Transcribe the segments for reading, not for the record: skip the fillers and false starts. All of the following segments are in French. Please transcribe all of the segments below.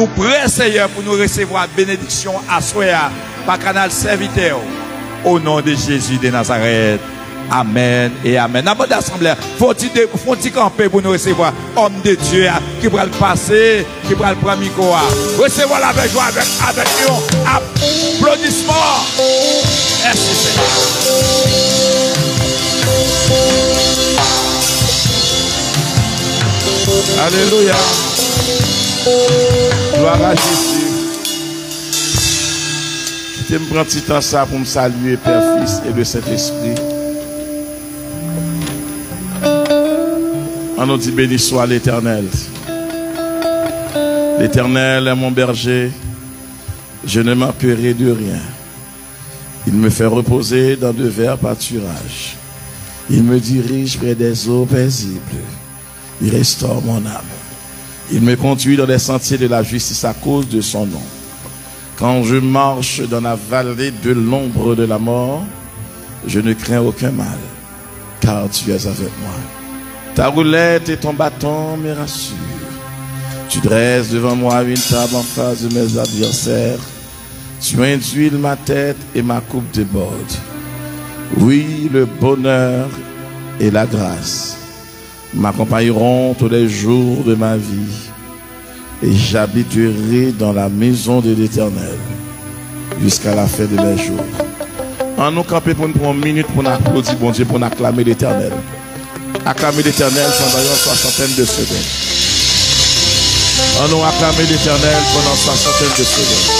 nous prêts, Seigneur, pour nous recevoir bénédiction à soi, par canal serviteur. Au nom de Jésus de Nazareth. Amen et amen. Dans votre assemblée, faut-il camper pour nous recevoir homme de Dieu qui va le passer, qui va le prendre micro. Recevoir avec joie, avec un applaudissement. Merci Seigneur. Alléluia. Gloire à Jésus. Je me prends un petit temps ça pour me saluer Père, Fils et le Saint-Esprit. On nous dit béni soit l'Éternel. L'Éternel est mon berger. Je ne manquerai de rien. Il me fait reposer dans de verts pâturages. Il me dirige près des eaux paisibles. Il restaure mon âme. Il me conduit dans les sentiers de la justice à cause de son nom. Quand je marche dans la vallée de l'ombre de la mort, je ne crains aucun mal, car tu es avec moi. Ta roulette et ton bâton me rassurent. Tu dresses devant moi une table en face de mes adversaires. Tu induis ma tête et ma coupe déborde. Oui, le bonheur et la grâce m'accompagneront tous les jours de ma vie. Et j'habiterai dans la maison de l'Éternel jusqu'à la fin de mes jours. En nous camper pour une minute pour applaudir bon Dieu, pour acclamer l'Éternel. Acclamer l'Éternel pendant une soixantaine de secondes. En nous acclamer l'Éternel pendant une soixantaine de secondes.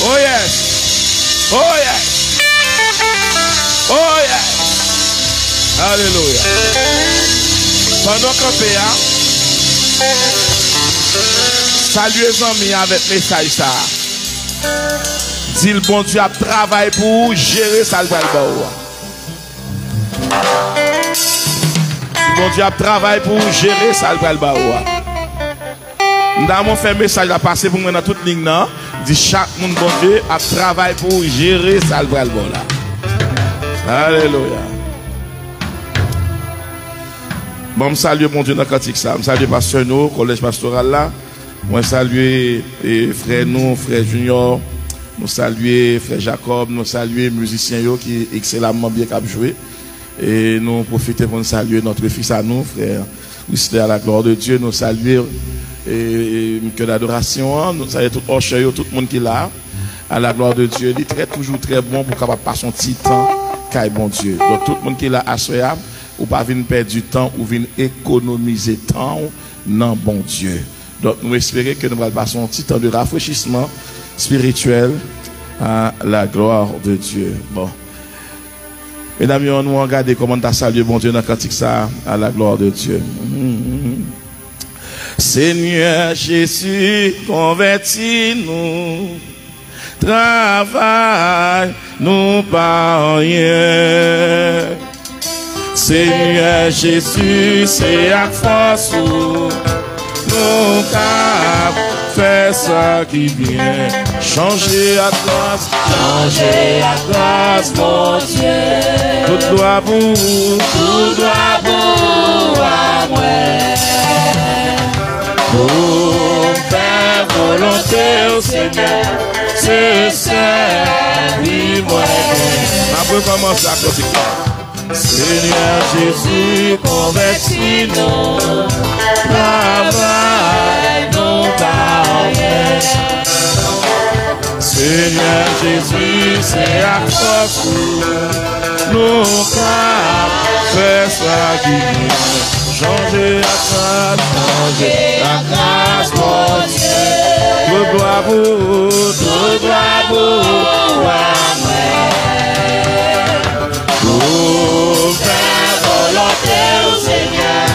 Oh yes. Oh yes. Oh yes. Alléluia. Pendant qu'on fait, saluez les amis avec message ça. Dis le bon Dieu a travaillé pour gérer ça le balbo. Bon Dieu a travaillé pour gérer ça le balbo. Nous avons fait un message à passer pour moi dans toute ligne. Dit chaque monde bon Dieu a travaillé pour gérer ça le balbo là. Alléluia. Bon, je salue mon Dieu dans le cantique ça. Je salue pasteur nous, collège pastoral là. Moi salue frère nous, frère Junior. Nous saluons frère Jacob, nous saluons musiciens qui excellemment bien cap jouer. Et nous profitons pour nous saluer notre fils à nous, frère Whistler à la gloire de Dieu. Nous saluons et que l'adoration, nous saluons tout Orcheux, tout le monde qui est là, à la gloire de Dieu. Il est toujours très bon pour capable passer son petit temps, car bon Dieu. Donc tout le monde qui est là, assoyable, ou pas venir perdre du temps, ou venir économiser temps, non bon Dieu. Donc nous espérons que nous allons passer un petit temps de rafraîchissement spirituel à la gloire de Dieu. Bon. Mesdames, nous regardons comment tu as salué bon Dieu dans le cantique ça à la gloire de Dieu. Seigneur Jésus, convertis-nous, travaille, nous pas rien. Seigneur Jésus, c'est à force nous cap faire ça qui vient. Changer à grâce, mon Dieu. Tout doit pour à moi. Pour faire volonté au Seigneur, c'est servir moi. Après commencer à côté. Seigneur Jésus, convertis-nous, travaille nos barrières. Seigneur Jésus, c'est à force nous faire ça qui vient. Changer la grâce, mon Dieu. Tout doit pour à moi. Pour faire volonté au Seigneur,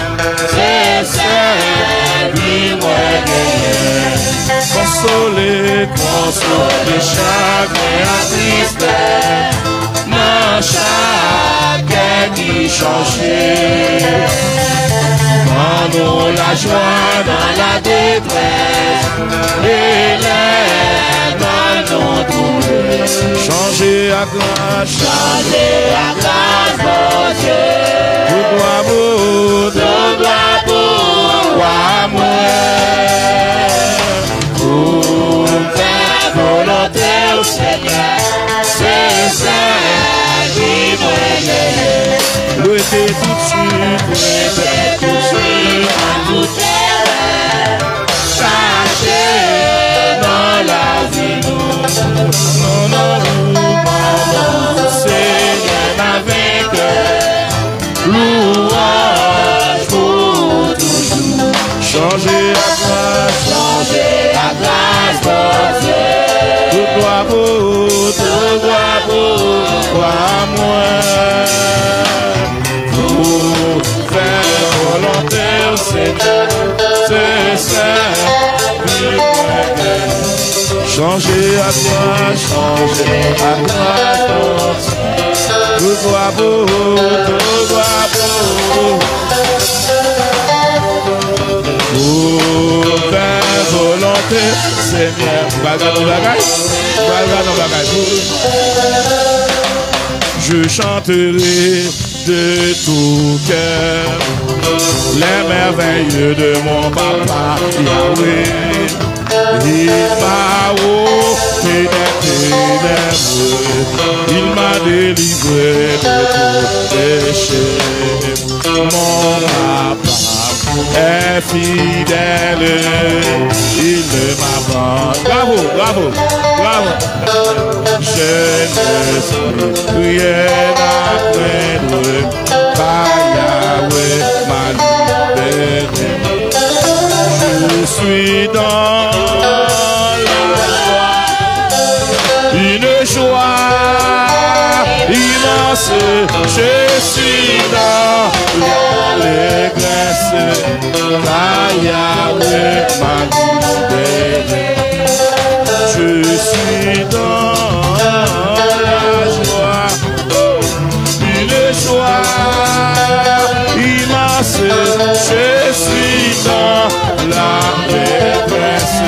c'est servir moi gagner. Consoler chaque tristesse, non chaque qui changer. Quand la joie dans la détresse et les mal non troublés. Changer à grâce, mon Dieu. Tout doit pour moi. Pour faire volonté au Seigneur, c'est ça qui me louez tout de suite, à tout terre, caché dans la vie, non, Seigneur ma vainqueur, louange pour toujours. Changer à grâce, mon Dieu. Tout doit pour moi. Pour faire volonté au Seigneur, c'est ça. Changer à grâce, tout doit pour faire volonté, Seigneur. Je chanterai de tout cœur les merveilles de mon papa Yahweh. Il m'a ôté des ténèbres, il m'a délivré de tout péché. Mon papa est fidèle, il ne m'abandonne. Bravo. Je ne suis rien à craindre, car Yahweh m'a libéré. Je suis dans une joie immense, je suis dans l'allégresse, car Yahweh m'a libéré. Je suis dans la joie, une joie immense, je suis dans l'allégresse,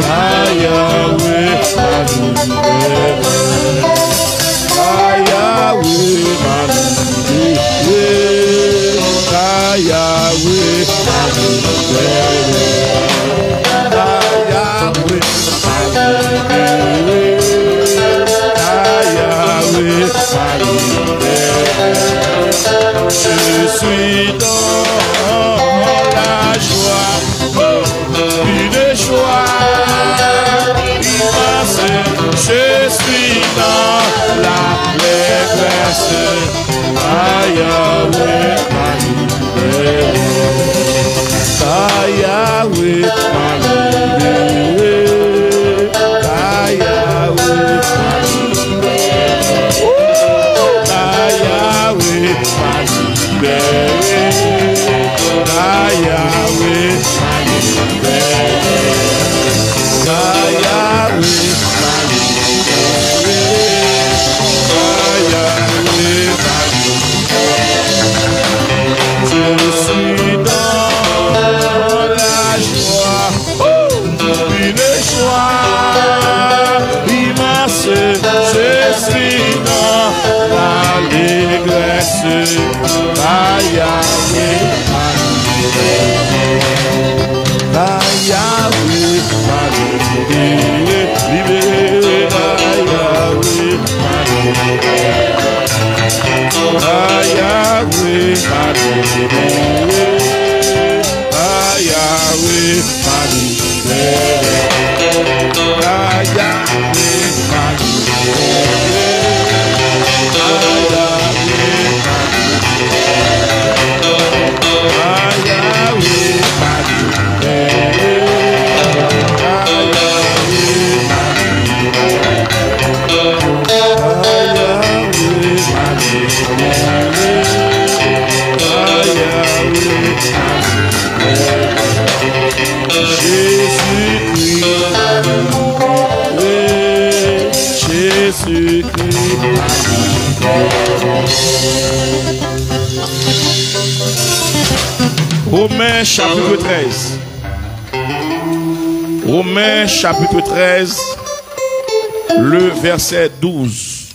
car Yahweh m'a libéré. Yahweh m'a libéré, Yahweh m'a libéré, Yahweh m'a libéré. Je suis dans la joie, une joie immense, je suis dans l'allégresse, Yahweh m'a libéré, Yahweh m'a libéré, Yahweh m'a libéré, Yahweh m'a libéré, Yahweh m'a libéré, Yahweh m'a libéré, Yahweh m'a libéré. Je suis dans la joie, une joie immense, je suis dans l'allégresse, Yahweh m'a libéré, Yahweh m'a libéré, Yahweh m'a libéré, Yahweh m'a libéré, Yahweh m'a libéré, Yahweh m'a libéré. Romains chapitre 13. Romains chapitre 13, le verset 12.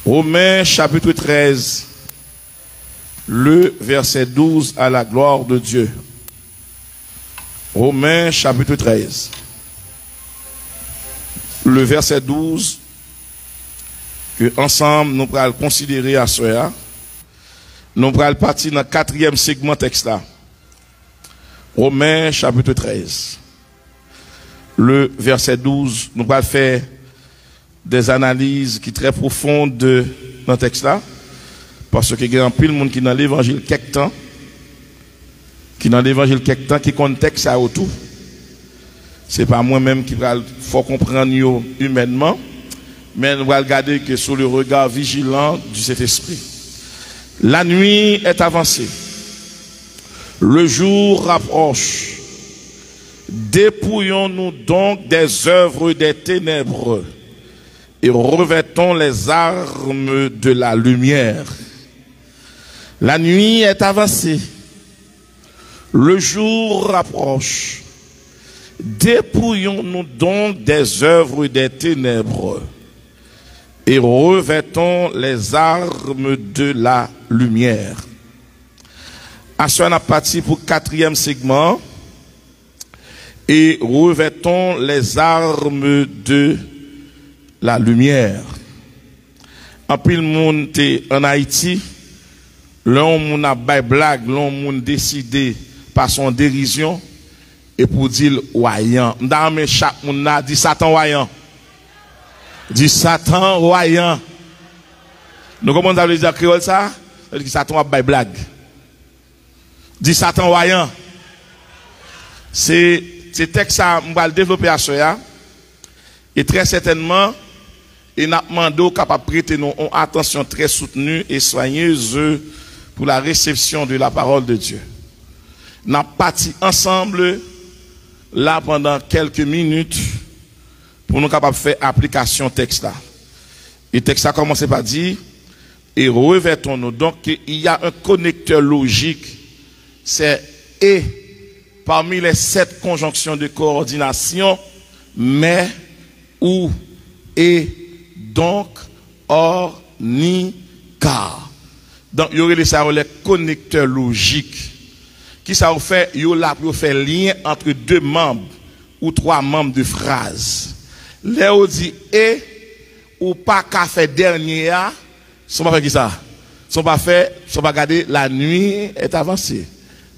Romains chapitre 13, le verset 12 à la gloire de Dieu. Romains chapitre 13, le verset 12, que ensemble nous allons considérer à cela. Nous allons partir dans le 4e segment texte là. Romains chapitre 13. Le verset 12, nous allons faire des analyses qui sont très profondes dans le texte là. Parce qu'il y a un pile de monde qui dans l'évangile quelque temps. Qui dans l'évangile quelque temps, qui contexte ça autour. C'est pas moi-même qui faut comprendre humainement. Mais nous allons regarder que sous le regard vigilant du Saint-Esprit. La nuit est avancée. Le jour rapproche. Dépouillons-nous donc des œuvres des ténèbres et revêtons les armes de la lumière. La nuit est avancée. Le jour rapproche. Dépouillons-nous donc des œuvres des ténèbres et revêtons les armes de la lumière. À ce moment, parti pour 4e segment. Et revêtons les armes de la lumière. En pile monde en Haïti, l'homme a bay blague, l'homme décidé par son dérision et pour dire voyant. Dans mes chaque monde a dit Satan voyant. Dit Satan voyant. Nous comment ça veut dire créole ça? Ça veut dire Satan a bay blague. Dit Satan voyant. C'est texte ça, on va le développer à cela. Et très certainement, il n'a demandé capable de prêter une attention très soutenue et soigneuse pour la réception de la parole de Dieu. Nous avons parti ensemble là pendant quelques minutes pour nous capables de faire application texte là. Et texte ça commence par dire et revêtons-nous. Donc il y a un connecteur logique, c'est et parmi les 7 conjonctions de coordination, mais, ou, et, donc, or, ni, car. Donc, il y aurait les connecteurs logiques. Qui ça vous fait? Il y a lien entre 2 membres ou 3 membres de phrase. Là, on dit et, ou pas qu'à faire dernier, sont pas fait qui ça? Sont pas garder la nuit est avancée.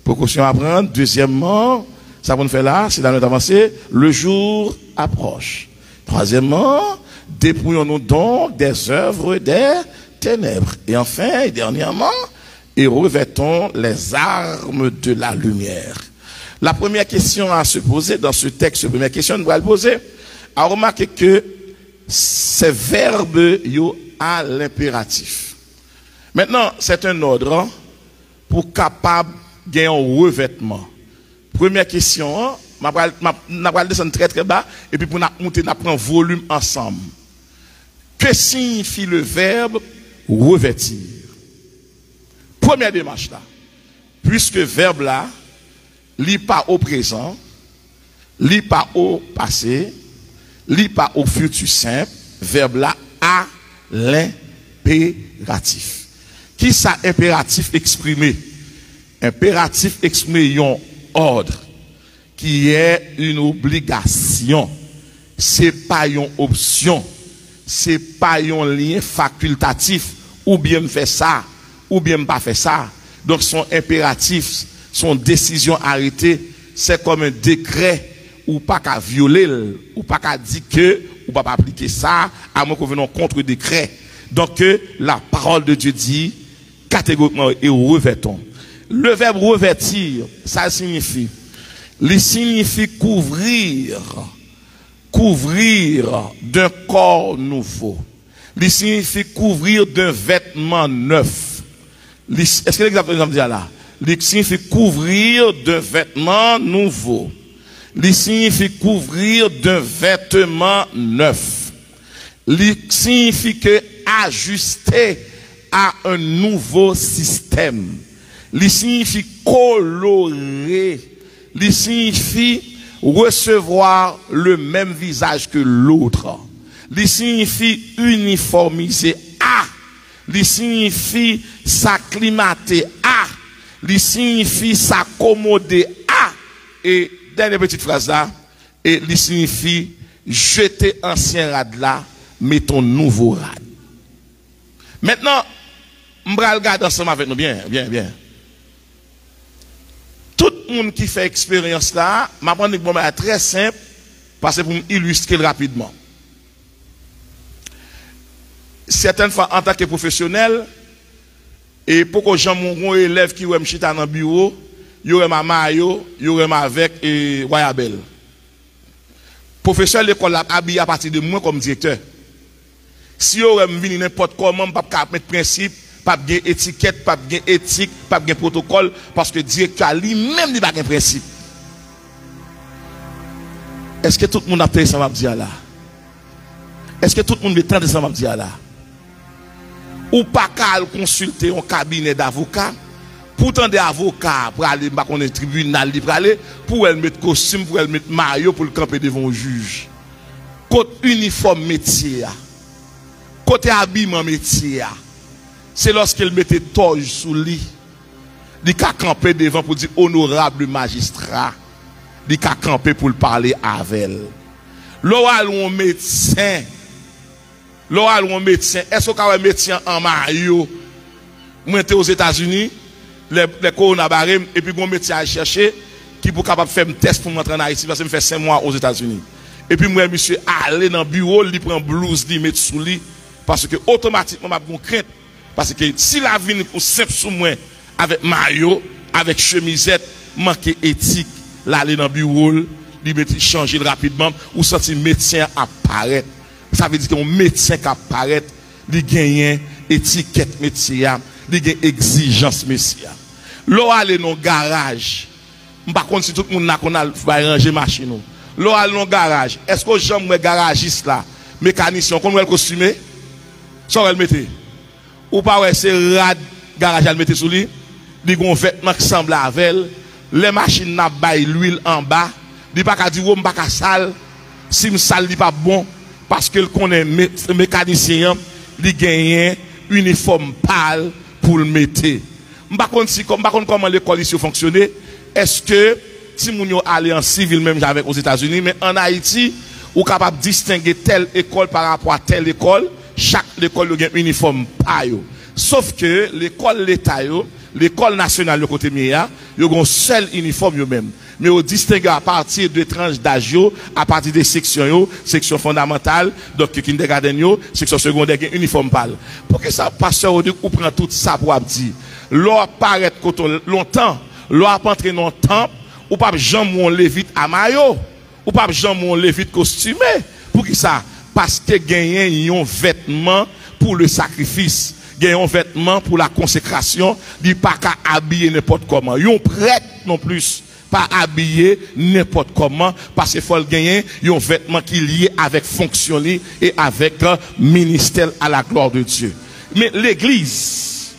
Précaution à prendre. Deuxièmement, ça qu'on fait là, c'est la nuit avancée, le jour approche. Troisièmement, dépouillons-nous donc des œuvres des ténèbres. Et enfin, et dernièrement, et revêtons les armes de la lumière. La première question à se poser dans ce texte, la première question, nous allons poser, à remarquer que ces verbes yo à l'impératif. Maintenant, c'est un ordre pour capable gagner un revêtement. Première question, on va descendre très très bas et puis pour nous monter, nous prendre volume ensemble. Que signifie le verbe revêtir? Première démarche là. Puisque verbe là, lit pas au présent, lit pas au passé, lit pas au futur simple, verbe là à l'impératif. Qui ça impératif exprimé? Impératif exprimé un ordre qui est une obligation. C'est pas une option. C'est pas un lien facultatif. Ou bien me fait ça, ou bien me pas fait ça. Donc son impératif, son décision arrêtée, c'est comme un décret ou pas qu'à violer, ou pas qu'à dire que, ou pas appliquer ça, à moins qu'on vienne contre décret. Donc la parole de Dieu dit catégoriquement et revêtons. Le verbe revêtir, ça signifie, il signifie couvrir d'un corps nouveau. Il signifie couvrir d'un vêtement neuf. Est-ce que l'exemple dit là? Il signifie couvrir d'un vêtement nouveau. Il signifie couvrir d'un vêtement neuf. signifie que ajuster à un nouveau système. Il signifie colorer. Il signifie recevoir le même visage que l'autre. Il signifie uniformiser à. Il signifie s'acclimater à. Il signifie s'accommoder à. Et dernière petite phrase là, et il signifie jeter ancien rad là, mettons nouveau rad. Maintenant, on va regarder ensemble avec nous bien. Tout le monde qui fait expérience là, m'a prendre une manière très simple, parce que pour m'illustrer rapidement. Certaines fois, en tant que professionnel, et pour que j'aime mon élève qui me chita dans le bureau, il y aurait ma maillot, il y aurait ma avec et Royabel. Professeur de l'école a habillé à partir de moi comme directeur. Si il y aurait venu n'importe comment, je ne peux pas mettre principe, pas de étiquette, pas de éthique, pas de protocole, parce que le directeur lui-même n'a pas de principe. Est-ce que tout le monde a payé ça, m'a dit là? Est-ce que tout le monde veut tendre ça, m'a dit là? Ou pas qu'à consulter un cabinet d'avocats, pourtant des avocats pour aller dans le tribunal, pour elle mettre costume, pour elle mettre maillot, pour le camper devant un juge. Côté uniforme métier, côté habillement métier, c'est lorsqu'elle mettait toge sous lit, il a campé devant pour dire honorable magistrat, il a campé pour parler avec elle. L'oral ou un médecin, est-ce qu'on a un médecin en maillot? Moi, j'étais aux États-Unis, les coronavirus, et puis mon médecin a cherché qui pour capable faire un test pour m'entrer en Haïti, parce que je fais 5 mois aux États-Unis. Et puis moi, monsieur, aller dans le bureau, il prend blouse, il met sous lit, parce que automatiquement, je crainte. Parce que si la vie est simple sous moi, avec maillot, avec chemisette, manque éthique, là, aller dans le bureau, il met changer rapidement, ou sentir médecin apparaître. Ça veut dire qu'un médecin qui apparaît, il gagne étiquette métier, il gagne exigence métier. L'on aller dans le garage, par contre, si tout le monde va ranger machine, l'on aller dans le garage, est-ce que j'aime le garagiste là, mécanicien, comment elle costume? Ça va le mettre. Ou pas, ouais, c'est rad garage à le mettre sous lui, il y a un vêtement qui semble à elle, les machines n'a pas l'huile en bas, il n'y a pas dire, oh, pas sale, si me sale, il pas bon. Parce que connaît mécanicien, il gagne uniforme pâle pour le mettre. Je ne sais pas comment l'école ici fonctionne. Est-ce que si nous allons en civil même avec aux États-Unis, mais en Haïti, vous êtes capable de distinguer telle école par rapport à telle école, chaque école a un uniforme pâle. Sauf que l'école l'État, l'école nationale, le côté mien, il y a un seul uniforme même. Mais on distingue à partir de tranches d'âge, à partir des sections, section fondamentale, donc kindergarten, section secondaire, uniforme pâle. Pour que ça, pasteur, on prend tout ça pour dire, l'on apparaît longtemps, l'on a entré dans le temple, ou pas jamais on lévite à maillot, ou pas jamais on lévite costumé. Pour qui ça? Parce que gagne un vêtement pour le sacrifice. Gagne un vêtement pour la consécration, dit pas qu'à habiller n'importe comment. Yon prêtre non plus. Pas habillé n'importe comment, parce qu'il faut gagner un vêtement qui est lié avec fonctionner et avec ministère à la gloire de Dieu. Mais l'église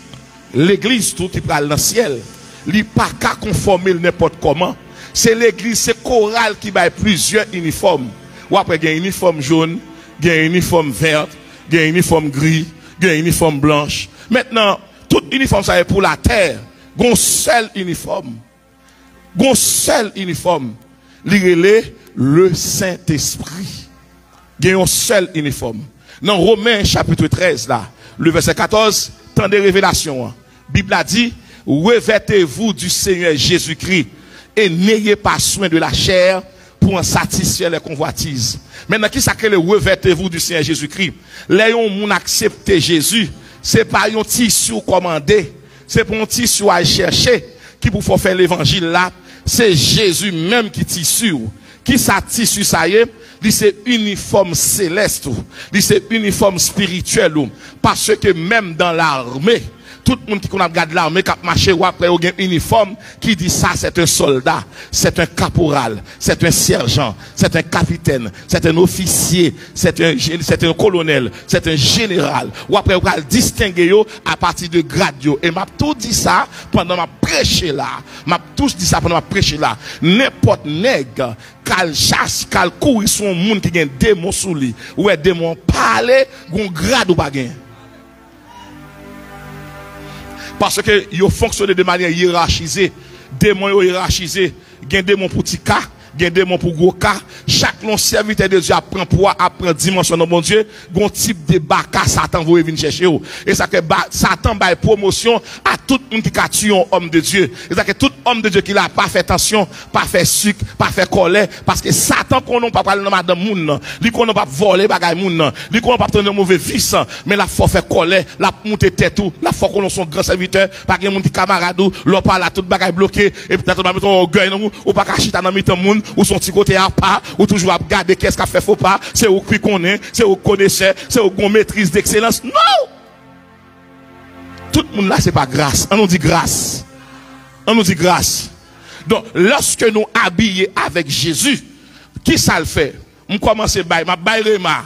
tout qui parle dans le ciel, il n'est pas qu'à conformer n'importe comment. C'est l'église, c'est chorale qui a plusieurs uniformes. Ou après, il y a un uniforme jaune, il y a un uniforme vert, il y a un uniforme gris, il y a un uniforme blanche. Maintenant, tout uniforme, ça est pour la terre. Il y a un seul uniforme. Gon seul uniforme, le Saint-Esprit. Il y a un seul uniforme. Dans Romains chapitre 13, là, le verset 14, temps de révélation. La Bible a dit, revêtez-vous du Seigneur Jésus-Christ et n'ayez pas soin de la chair pour en satisfaire les convoitises. Maintenant, qui ça que le revêtez-vous du Seigneur Jésus-Christ? Léon moun accepter Jésus, c'est pas un tissu commandé, c'est pas un tissu à chercher qui pour faire l'évangile là. C'est Jésus même qui tissu. Qui ça tissu ça y est? C'est uniforme céleste. C'est uniforme spirituel. Parce que même dans l'armée, Tout le monde qui regarde l'armée, qui a marché, ou après, il y a un uniforme qui dit ça, c'est un soldat, c'est un caporal, c'est un sergent, c'est un capitaine, c'est un officier, c'est un colonel, c'est un général. Ou après, on va distinguer yo à partir de grade yo. Et m'a tout dit ça pendant ma prêché là. M'a tous dit ça pendant ma prêché là. N'importe nègre, qu'al chasse, qu'al courir son monde qui a un démon sous lui, ou un démon parler, gon grade ou pas gain. Parce que ils fonctionnent de manière hiérarchisée. Démons hiérarchisés. Il y a un démon pour Tika, il y a un démon pour Goka. Chaque long serviteur de Dieu apprend poids, apprend dimension dans mon Dieu. Il y a un type de baka Satan vous venir chercher. Et ça que Satan baille promotion à tout le monde qui a tué un homme de Dieu. Et ça que tout homme de Dieu qui n'a pas fait attention, pas fait sucre, pas fait colère. Parce que Satan qu'on n'a pas parlé dans madame moun, lui qu'on n'a pas volé bagay moun, lui qu'on n'a pas tenir mauvais vice, mais la faut faire colère, la monter tête tout, la faut qu'on son grand serviteur, pas que moun qui camarade ou, l'on parle à tout bagay bloqué, et peut-être on va mettre un orgueil dans nous, ou pas kachita dans mitan moun, ou son petit côté à pas, ou toujours à regarder qu'est-ce qu'a fait faux pas, c'est au qui connaît, c'est au connaisseur, c'est au qu'on maîtrise d'excellence. Non! Tout le monde là, c'est pas grâce. On nous dit grâce. On nous dit grâce. Donc, lorsque nous habillons avec Jésus, qui ça le fait? On commence à bailler, ma baille rema,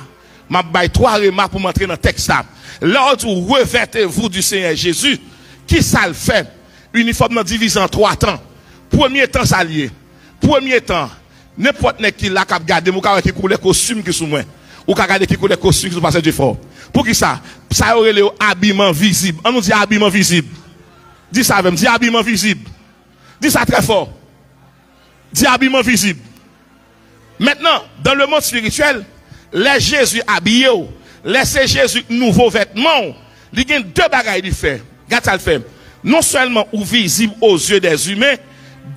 ma baille 3 remas pour m'entrer dans le texte là. Lorsque vous revêtez-vous du Seigneur Jésus, qui ça le fait? Uniforme divisé en 3 temps. Premier temps, ça lié. Premier temps, n'importe qui là qui a gardé, ou qui coule les costumes qui sont moins, ou qui a gardé qui coule les costumes qui sont passés du fort. Pour qui ça? Ça aurait le habillement visible. On nous dit habillement visible. Dis ça avec moi, dis habillement visible. Dis ça très fort. Dis habillement visible. Maintenant, dans le monde spirituel, les Jésus habillé, laissez Jésus nouveaux vêtements. Il y a 2 bagailles qu'il fait. Regarde ça le fait. Non seulement ou visible aux yeux des humains,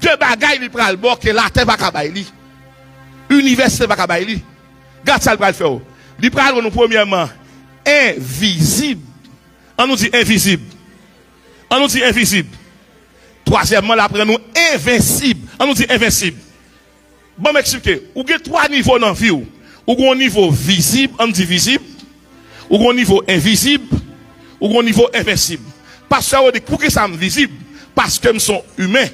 2 bagailles il prend le bord que la terre va kabaili. Université va kabaili. Regarde ça le faire. Il prend nous premièrement invisible. On nous dit invisible. On nous dit invisible. Troisièmement, là, après nous invincible. On nous dit invincible. Bon, m'expliquer. Ou il y a 3 niveaux dans la vie. Ou il y a un niveau visible, on dit visible. Ou il y a un niveau invisible. Ou il y a un niveau invincible. Parce que pour qu'ils soient visibles, parce que nous sommes humains,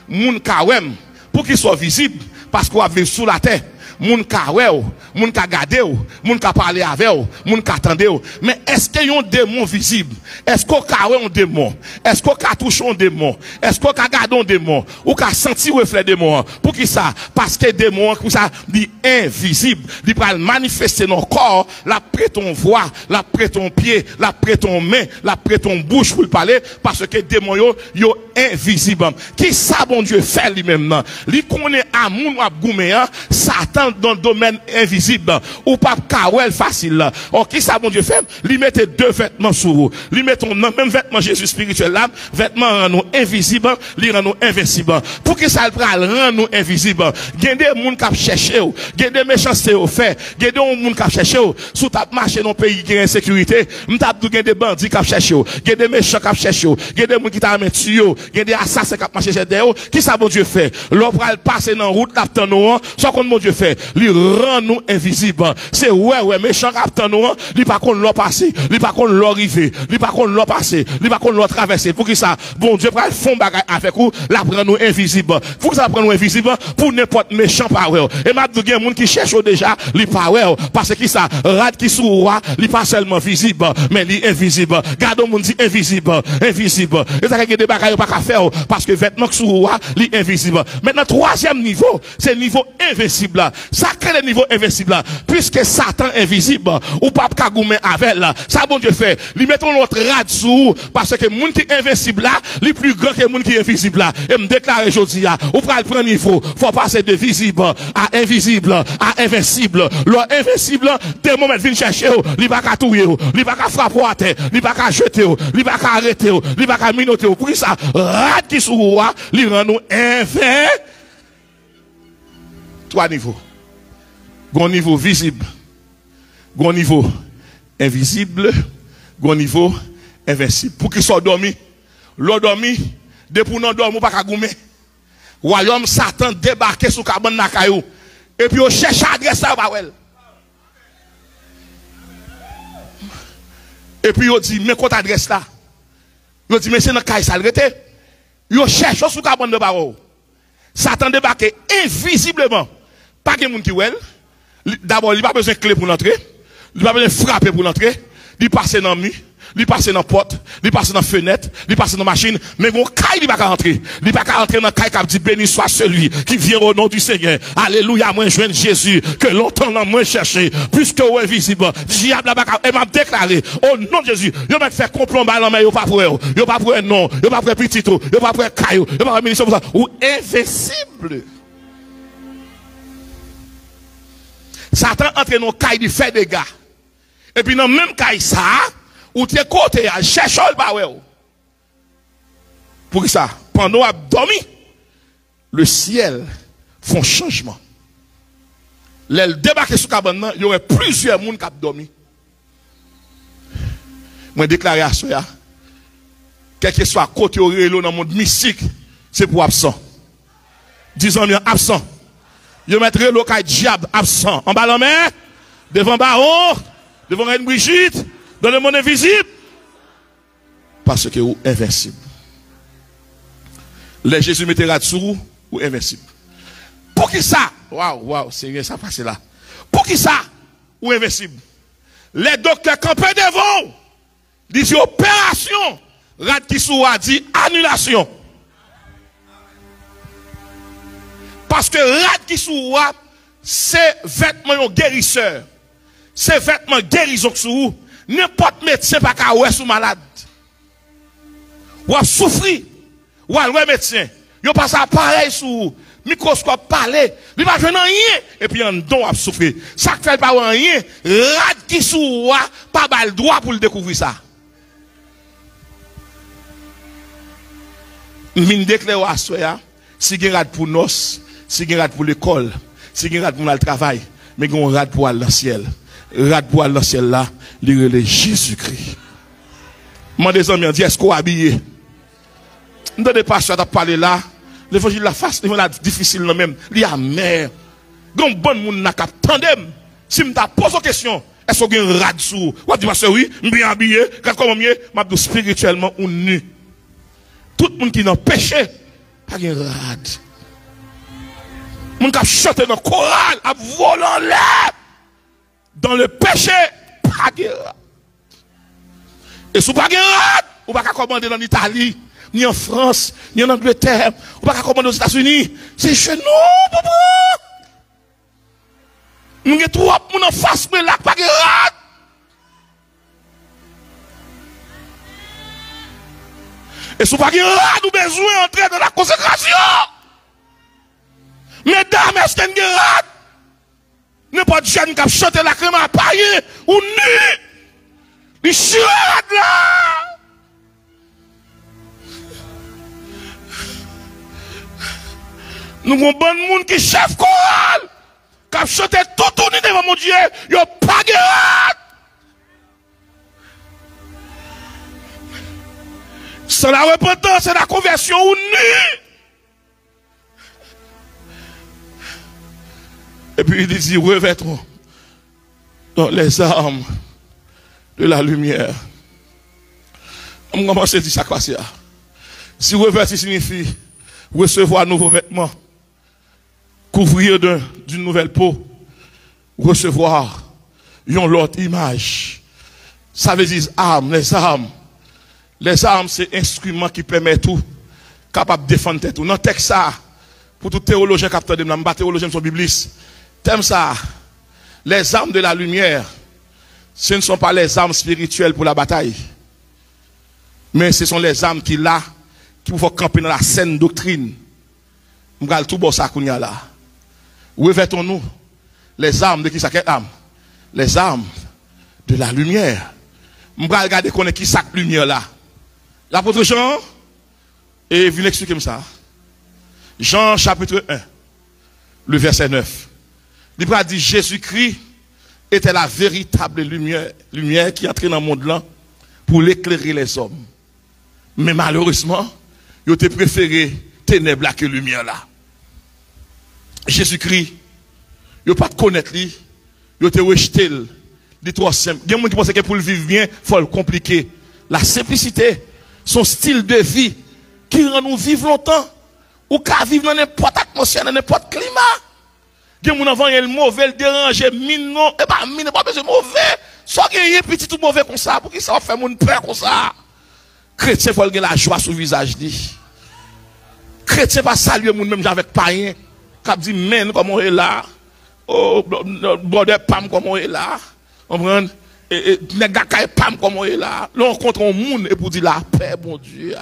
moun kawem, pour qu'ils soient visibles, parce qu'on vivre sous la terre. Moun ka wè ou, moun ka gade ou, moun ka parler avec ou, moun ka tende ou. Mais est-ce qu'il y a un démon visible? Est-ce qu'on ka wè un démon? Est-ce qu'on ka touche un démon? Est-ce qu'on ka gade un démon? Ou ka senti reflet démon? Pour qui ça? Parce que démon, pour ça, dit invisible. Il va manifester dans le corps, la prête ton voix, la prête ton pied, la prête ton main, la prête ton bouche pour le parler, parce que démon yo invisible. Qui ça, bon Dieu, fait lui-même? Lui connaît amour ou abgouméan, Satan dans le domaine invisible ou pas kawel facile. Ok, ça bon Dieu fait, lui mettez 2 vêtements sur vous. Lui mettons même vêtement Jésus spirituel là, vêtements rend nous invisible, lui rend nous invincible. Pour que ça rend nous invisible. Il y a des gens qui cherchent, il y a des méchancetés au fait, il y a des gens qui cherchent, sous ta marché dans un pays qui a insécurité, m't'a dit qu'il y a des bandits qui cherchent, il y a des méchants qui cherchent, il y a des gens qui t'a mis dessus, il y a des assassins qui marchent chez eux. Qui ça bon Dieu fait? L'on va passer dans route là nous, soit qu'on bon Dieu fait. Lui rend nous invisible. C'est ouais méchant captain nous, lui pas qu'on l'a passé, lui pas qu'on l'a arrivé, lui pas qu'on l'a passé, lui pas qu'on l'a traversé. Pour qui ça? Bon Dieu va fond bagay avec vous, la prend nous invisible. Faut que ça prend nous invisible pour n'importe méchant pas ouais. Et m'a dit gen moun qui cherche déjà, lui pas ouais parce que ça rad qui sous roi, lui pas seulement visible, mais lui invisible. Garde moun dit invisible, invisible. Et ça que des bagay pas qu'à faire parce que vêtement sous roi, lui invisible. Maintenant 3e niveau, c'est niveau invincible. Ça crée le niveau invincible là. Puisque Satan invisible, ou pas kagoumen avec là. Ça bon Dieu fait. Lui mettons notre rad sous, parce que moun qui est invincible là, lui plus grand que moun qui est invisible là. Et me déclare aujourd'hui là, ou pas le prendre niveau, faut passer de visible à invisible, à invincible. L'invincible, des moments vient chercher, lui pas qu'à touyer, lui pas qu'à frapper à terre, lui pas qu'à jeter, lui pas qu'à arrêter, lui pas qu'à minoter. Pour ça, rad qui sous roi, lui rend nous invincible. 3 niveaux. Gon niveau visible, gon niveau invisible, gon niveau invincible. Pour qu'ils soient dormis, l'on dormi, depuis non dormi, pas qu'à goumer. Royaume Satan débarqué sous cabane nakayou. Et puis on cherche à adresser à Bawel. Et puis on dit, mais qu'on t'adresse là? Yo dit mais c'est dans caille ça le rete. Yo cherche sous cabane de barreau. Satan débarque invisiblement. Pas de monde qui wel. D'abord, il n'a pas besoin de clé pour l'entrer. Il n'a pas besoin de frapper pour l'entrer. Il passe dans le mur. Il passe dans la porte, il passe dans la fenêtre, il passe dans la machine, mais mon caille, il va pas rentrer. Il va pas rentrer dans le caille qui dit béni soit celui qui vient au nom du Seigneur. Alléluia, moi je Jésus, que longtemps là, moi cherché, puisque vous est visible. Diable et m'a déclaré, au nom de Jésus, il m'a fait complot ballon, mais il pas pour eux. Il pas pour eux, non. Il pas pour petit tout. Il pas pour caillou. Il pas pour ministre pour ça. Ou invincible. Satan entre dans le caille, il fait des gars. Et puis dans le même caille, ça, ou t'es côté, cherche le bas, pour ça, pendant qu'on a dormi, le ciel font changement. L'aile débarquer sur cabane, il y aurait plusieurs monde qui ont dormi. Moi déclaré à cela, quel que soit côté au dans le monde mystique, c'est pour absent. Disons bien absent. Yo mettre le cas diable absent. En bas la mer, devant Baron, devant Reine Brigitte, dans le monde invisible. Parce que vous invincible. Les Jésus mettez sur ou invincible. Pour qui ça? Waouh, c'est ça passe là. Pour qui ça? Ou invincible. Les docteurs campés devant disent opération. Rat qui soit dit annulation. Parce que rat qui soit c'est vêtement guérisseur. C'est vêtement guérison sous n'importe médecin pas qu'à ouais sous malade. Ou a souffrir. Ou a ouais médecin. Yo passe appareil sous microscope parler, il va jouer rien et puis en don a souffrir. Ça fait pas rien, rat qui soit pas bal droit pour le découvrir ça. Mine déclare à soya, si gen rat pour nos, si gen rat pour l'école, si gen rat pour le travail, mais gen rat pour aller dans le ciel. Rat pour aller dans le ciel là, il est Jésus-Christ. Mon des amis dit est-ce qu'on habillé? Nous ne pas ça parler là. L'évangile la face, l'évangile difficile même. Il y a mère. Gon bon moun n'a cap tandem. Si m'ta pose une question, est-ce qu'on gen rad sou? Ou dit parce que oui, bien habillé, comment mieux, m'a dou spirituellement ou nu. Tout le monde qui dans péché, pas gen rad. Moun k'ap chanter dans chorale, a volant l'air. Dans le péché, pas gen rad. Et sous pas gen rad, ou pas commander dans l'Italie. Ni en France, ni en Angleterre, ou pas commander aux États-Unis. C'est chez nous, papa. Nous avons trois moun en face, mais là, pas de rat. Et si pas de rat, nous avons besoin d'entrer dans la consécration. Mesdames, est-ce qu'il y a un rat? N'importe jeune qui a chanté la crème à pailler, ou nu. Il chute là. Nous avons bon monde qui chef chorale, qui a chanté tout tourné devant mon Dieu, il n'y a pas de rate. C'est la repentance, c'est la conversion ou nu. Et puis il dit, revêtons les armes de la lumière. On commence à dire ça quoi c'est. Si revêtir signifie recevoir un nouveau vêtement, couvrir d'une nouvelle peau, recevoir une autre image. Ça veut dire armes, les armes. Les armes, c'est instrument qui permet tout, capable de défendre tout. Dans le texte ça, pour tout théologien capteur de m'en théologien sont bibliste, thème ça, les armes de la lumière, ce ne sont pas les armes spirituelles pour la bataille, mais ce sont les armes qui là, qui vous font camper dans la saine doctrine. M'gal tout bon ça qu'on y a là. Revêtons-nous les armes de qui ça quelle arme? Les armes de la lumière. M'gal regarder qu'on est qui ça lumière là. L'apôtre Jean, et vient expliquer ça. Jean chapitre 1, le verset 9. Il va dire Jésus-Christ était la véritable lumière qui entrait dans le monde là pour l'éclairer les hommes. Mais malheureusement, il a préféré ténèbres là que lumière là. Jésus-Christ, il n'a pas de connaître lui, il a rejeté, il est trop simple. Il y a des gens qui pensent que pour le vivre bien, il faut le compliquer. La simplicité, son style de vie qui rend nous vivre longtemps. Ou qu'à vivre dans n'importe atmosphère, dans n'importe climat. Il y a des gens qui sont mauvais, dérangé, mine non, et pas mine, pas besoin de mauvais. Soit qu'il y ait petit tout mauvais comme ça, pour qu'il ça fait mon peur comme ça. Chrétien, il faut avoir la joie sur le visage. Chrétien, pas saluer mon même avec païen. Qui dit, men, comment on est là. Oh, bordel, pam, comment on est là. On prend, et nègre, pam, comment on est là. Là, on rencontre un monde, et pour dire la paix, bon Dieu.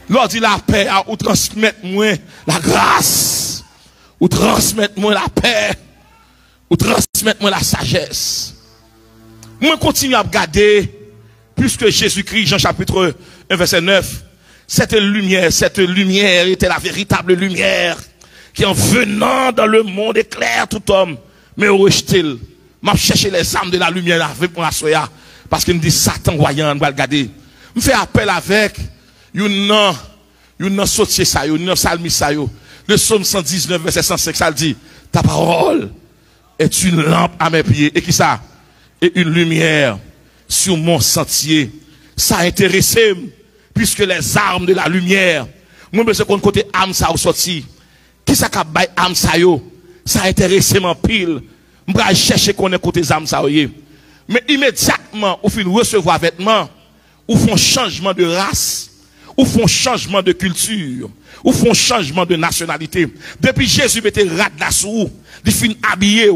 L'on dit la paix, ou transmettre moi la grâce, ou transmettre moi la paix, ou transmettre moi la sagesse. Moi, continue à regarder, puisque Jésus-Christ, Jean chapitre 1, verset 9, cette lumière était la véritable lumière, qui en venant dans le monde éclaire tout homme, mais au rejeté, m'a cherché les âmes de la lumière avec moi soya, parce qu'il me dit Satan voyant, va regarder. Me fait appel avec yon sorti ça yo, yon psalmiste ça yo. Le psaume 119 verset 105 ça dit ta parole est une lampe à mes pieds et qui ça et une lumière sur mon sentier. Ça a intéressé puisque les armes de la lumière. Moi besoin qu'on côté âme ça ou sorti. Qui ça ka bay âme ça yo? Ça a intéressé mon pile. M'bra chercher qu'on est côté âme ça yo. Mais immédiatement ou fin recevoir vêtements ou font changement de race, ou font changement de culture, ou font changement de nationalité. Depuis Jésus mettait rad la sou, il fin habillé,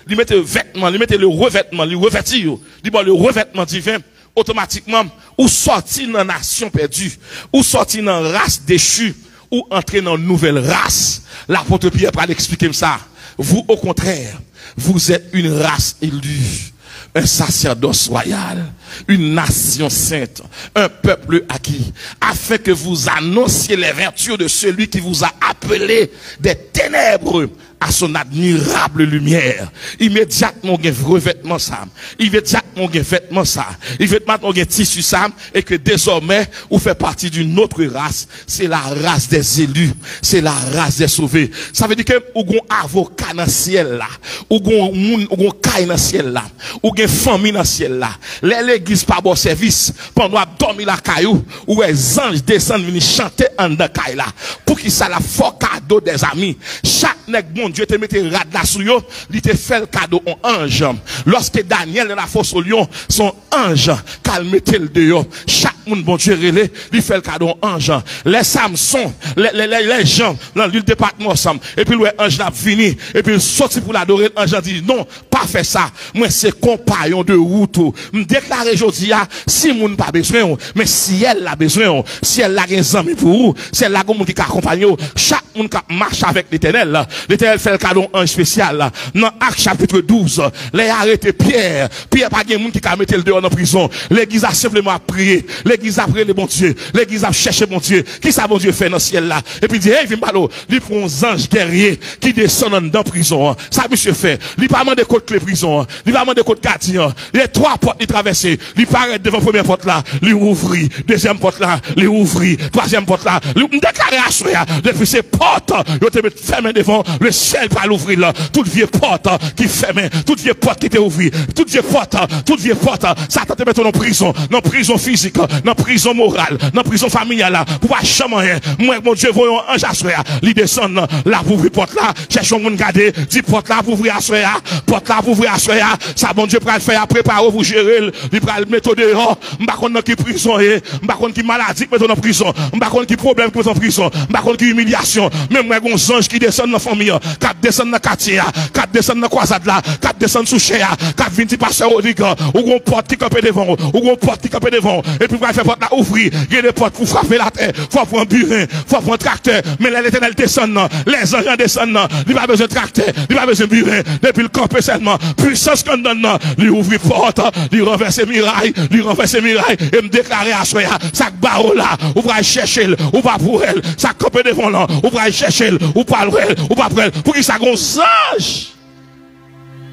il mettait vêtements, il mettait le revêtement, il revêtit, il bon le revêtement divin, automatiquement, ou sorti dans nation perdue, ou sorti dans race déchue, ou entrer dans une nouvelle race. L'apôtre Pierre va l'expliquer ça. Vous, au contraire, vous êtes une race élue, un sacerdoce royal, une nation sainte, un peuple acquis, afin que vous annonciez les vertus de celui qui vous a appelé des ténèbres à son admirable lumière. Immédiatement, on a revêtement ça. Immédiatement, on a vêtement ça. Immédiatement, on a tissu ça. Et que désormais, on fait partie d'une autre race. C'est la race des élus. C'est la race des sauvés. Ça veut dire que, ou gon avocat dans le ciel là. Ou gon caille dans le ciel là. Ou gon famille dans le ciel là. L'église pas bon service. Pendant dormir la caillou. Ou les anges descendent venir chanter en de caille là. Pour qu'il ça la fort cadeau des amis. Chaque nègre bon Dieu te mette rad la sou yo, il te fait le cadeau en ange. Lorsque Daniel dans la fosse au lion, son ange, calmete le dehors. Chaque monde bon Dieu relé, il fait le cadeau en ange. Les Samson, les gens, dans le département ensemble. Et puis le ange n'a fini. Et puis il sorti pour l'adorer, l'ange dit non, pas fait ça. Moi c'est compagnon de route. Me déclarer aujourd'hui, si moun pas besoin, mais si elle a besoin, si elle a des amis pour vous, si elle a un monde qui accompagne, chaque monde qui marche avec l'Éternel, l'Éternel fait le cadeau en spécial là. Dans Actes chapitre 12, les arrêté Pierre pas de monde qui a mettre le dehors en prison. L'église a simplement prié, l'église a prié le bon Dieu, l'église a cherché bon Dieu. Qui ça bon Dieu fait dans le ciel là? Et puis il dit hey Vimbalo, il prend un ange guerrier qui descend dans prison. Ça monsieur fait, il pas mandé côté les prison, il pas mandé côté gardien. Les trois portes il traverser, il paraît devant première porte là, il ouvrit, deuxième porte là, il ouvrit, troisième porte là, il déclaré à soi depuis ces portes, il te met fermé devant le ciel pas l'ouvrir là, toute vieille porte qui ferme, toute vieille porte qui était ouverte, toute vieille porte, ça te mettre en prison, dans prison physique, dans prison morale, dans prison familiale là, pour pas jamais, moi mon Dieu voyons ange à soi, il descend là pour ouvrir porte là, cherchons mon garder, dit porte là pour ouvrir à soi, porte là pour ouvrir à soi, ça bon Dieu pral faire préparer vous gérer, il pral mettre dehors, m'pa connait qui prison m'pa connait qui maladie mettre en prison, m'pa connait qui problème mettre en prison, m'pa connait qui humiliation, même moi gon ange qui descend dans famille, cap descend dans quartier, cap descend dans croisade là, cap descend sous cher, cap vinn ti pasteur Rodrigue, ou gon porte qui campé devant, ou gon porte qui campé devant, et puis va faire porte là ouvrir, il y a des portes pour frapper la terre, faut prendre burin, faut prendre tracteur, mais l'Éternel descend, les anges descendent, il pas besoin de tracteur, il pas besoin de burin, depuis le camper seulement, puissance qu'on donne, lui ouvrir porte, lui renverser muraille, et me déclarer à soi, ça barreau là, ou va chercher, ou va pour elle, ça camper devant là, ou va chercher, ou pas elle, ou pas pour elle, pour qu'il ça gon ange.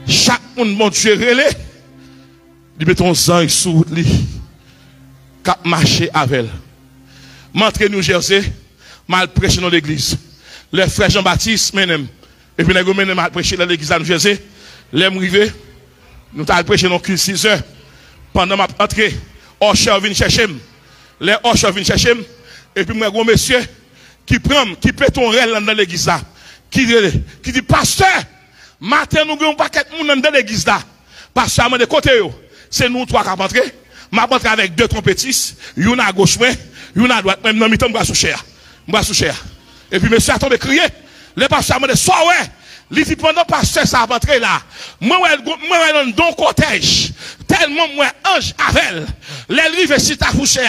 Chaque monde mon Dieu relé, il met ton ange sous lui, cap marcher avec elle. M'entre New Jersey, mal prêcher dans l'église. Le frère Jean-Baptiste menem, et puis nous menem mal prêcher dans l'église à New Jersey. L'aime rivé, nous t'allons prêcher dans 6 heures. Pendant ma entrée, Osher vient chercher. Les hoches viennent chercher, et puis moi, gros monsieur, qui prend, qui pète ton rêve dans l'église là, qui dit, pasteur, matin nous avons un paquet de monde dans l'église là. Pasteur, de côté, c'est nous trois qui avons rentré. Je vais rentrer avec deux trompettistes, une à gauche, une à droite, même dans le temps, je vais sous cher. Et puis monsieur a tombé crier. Le pasteur m'a dit, soit ouais. Il dit, pendant que pasteur ça a rentré là, moi, dans don cortège, tellement moi, ange avec les rives chita fouché,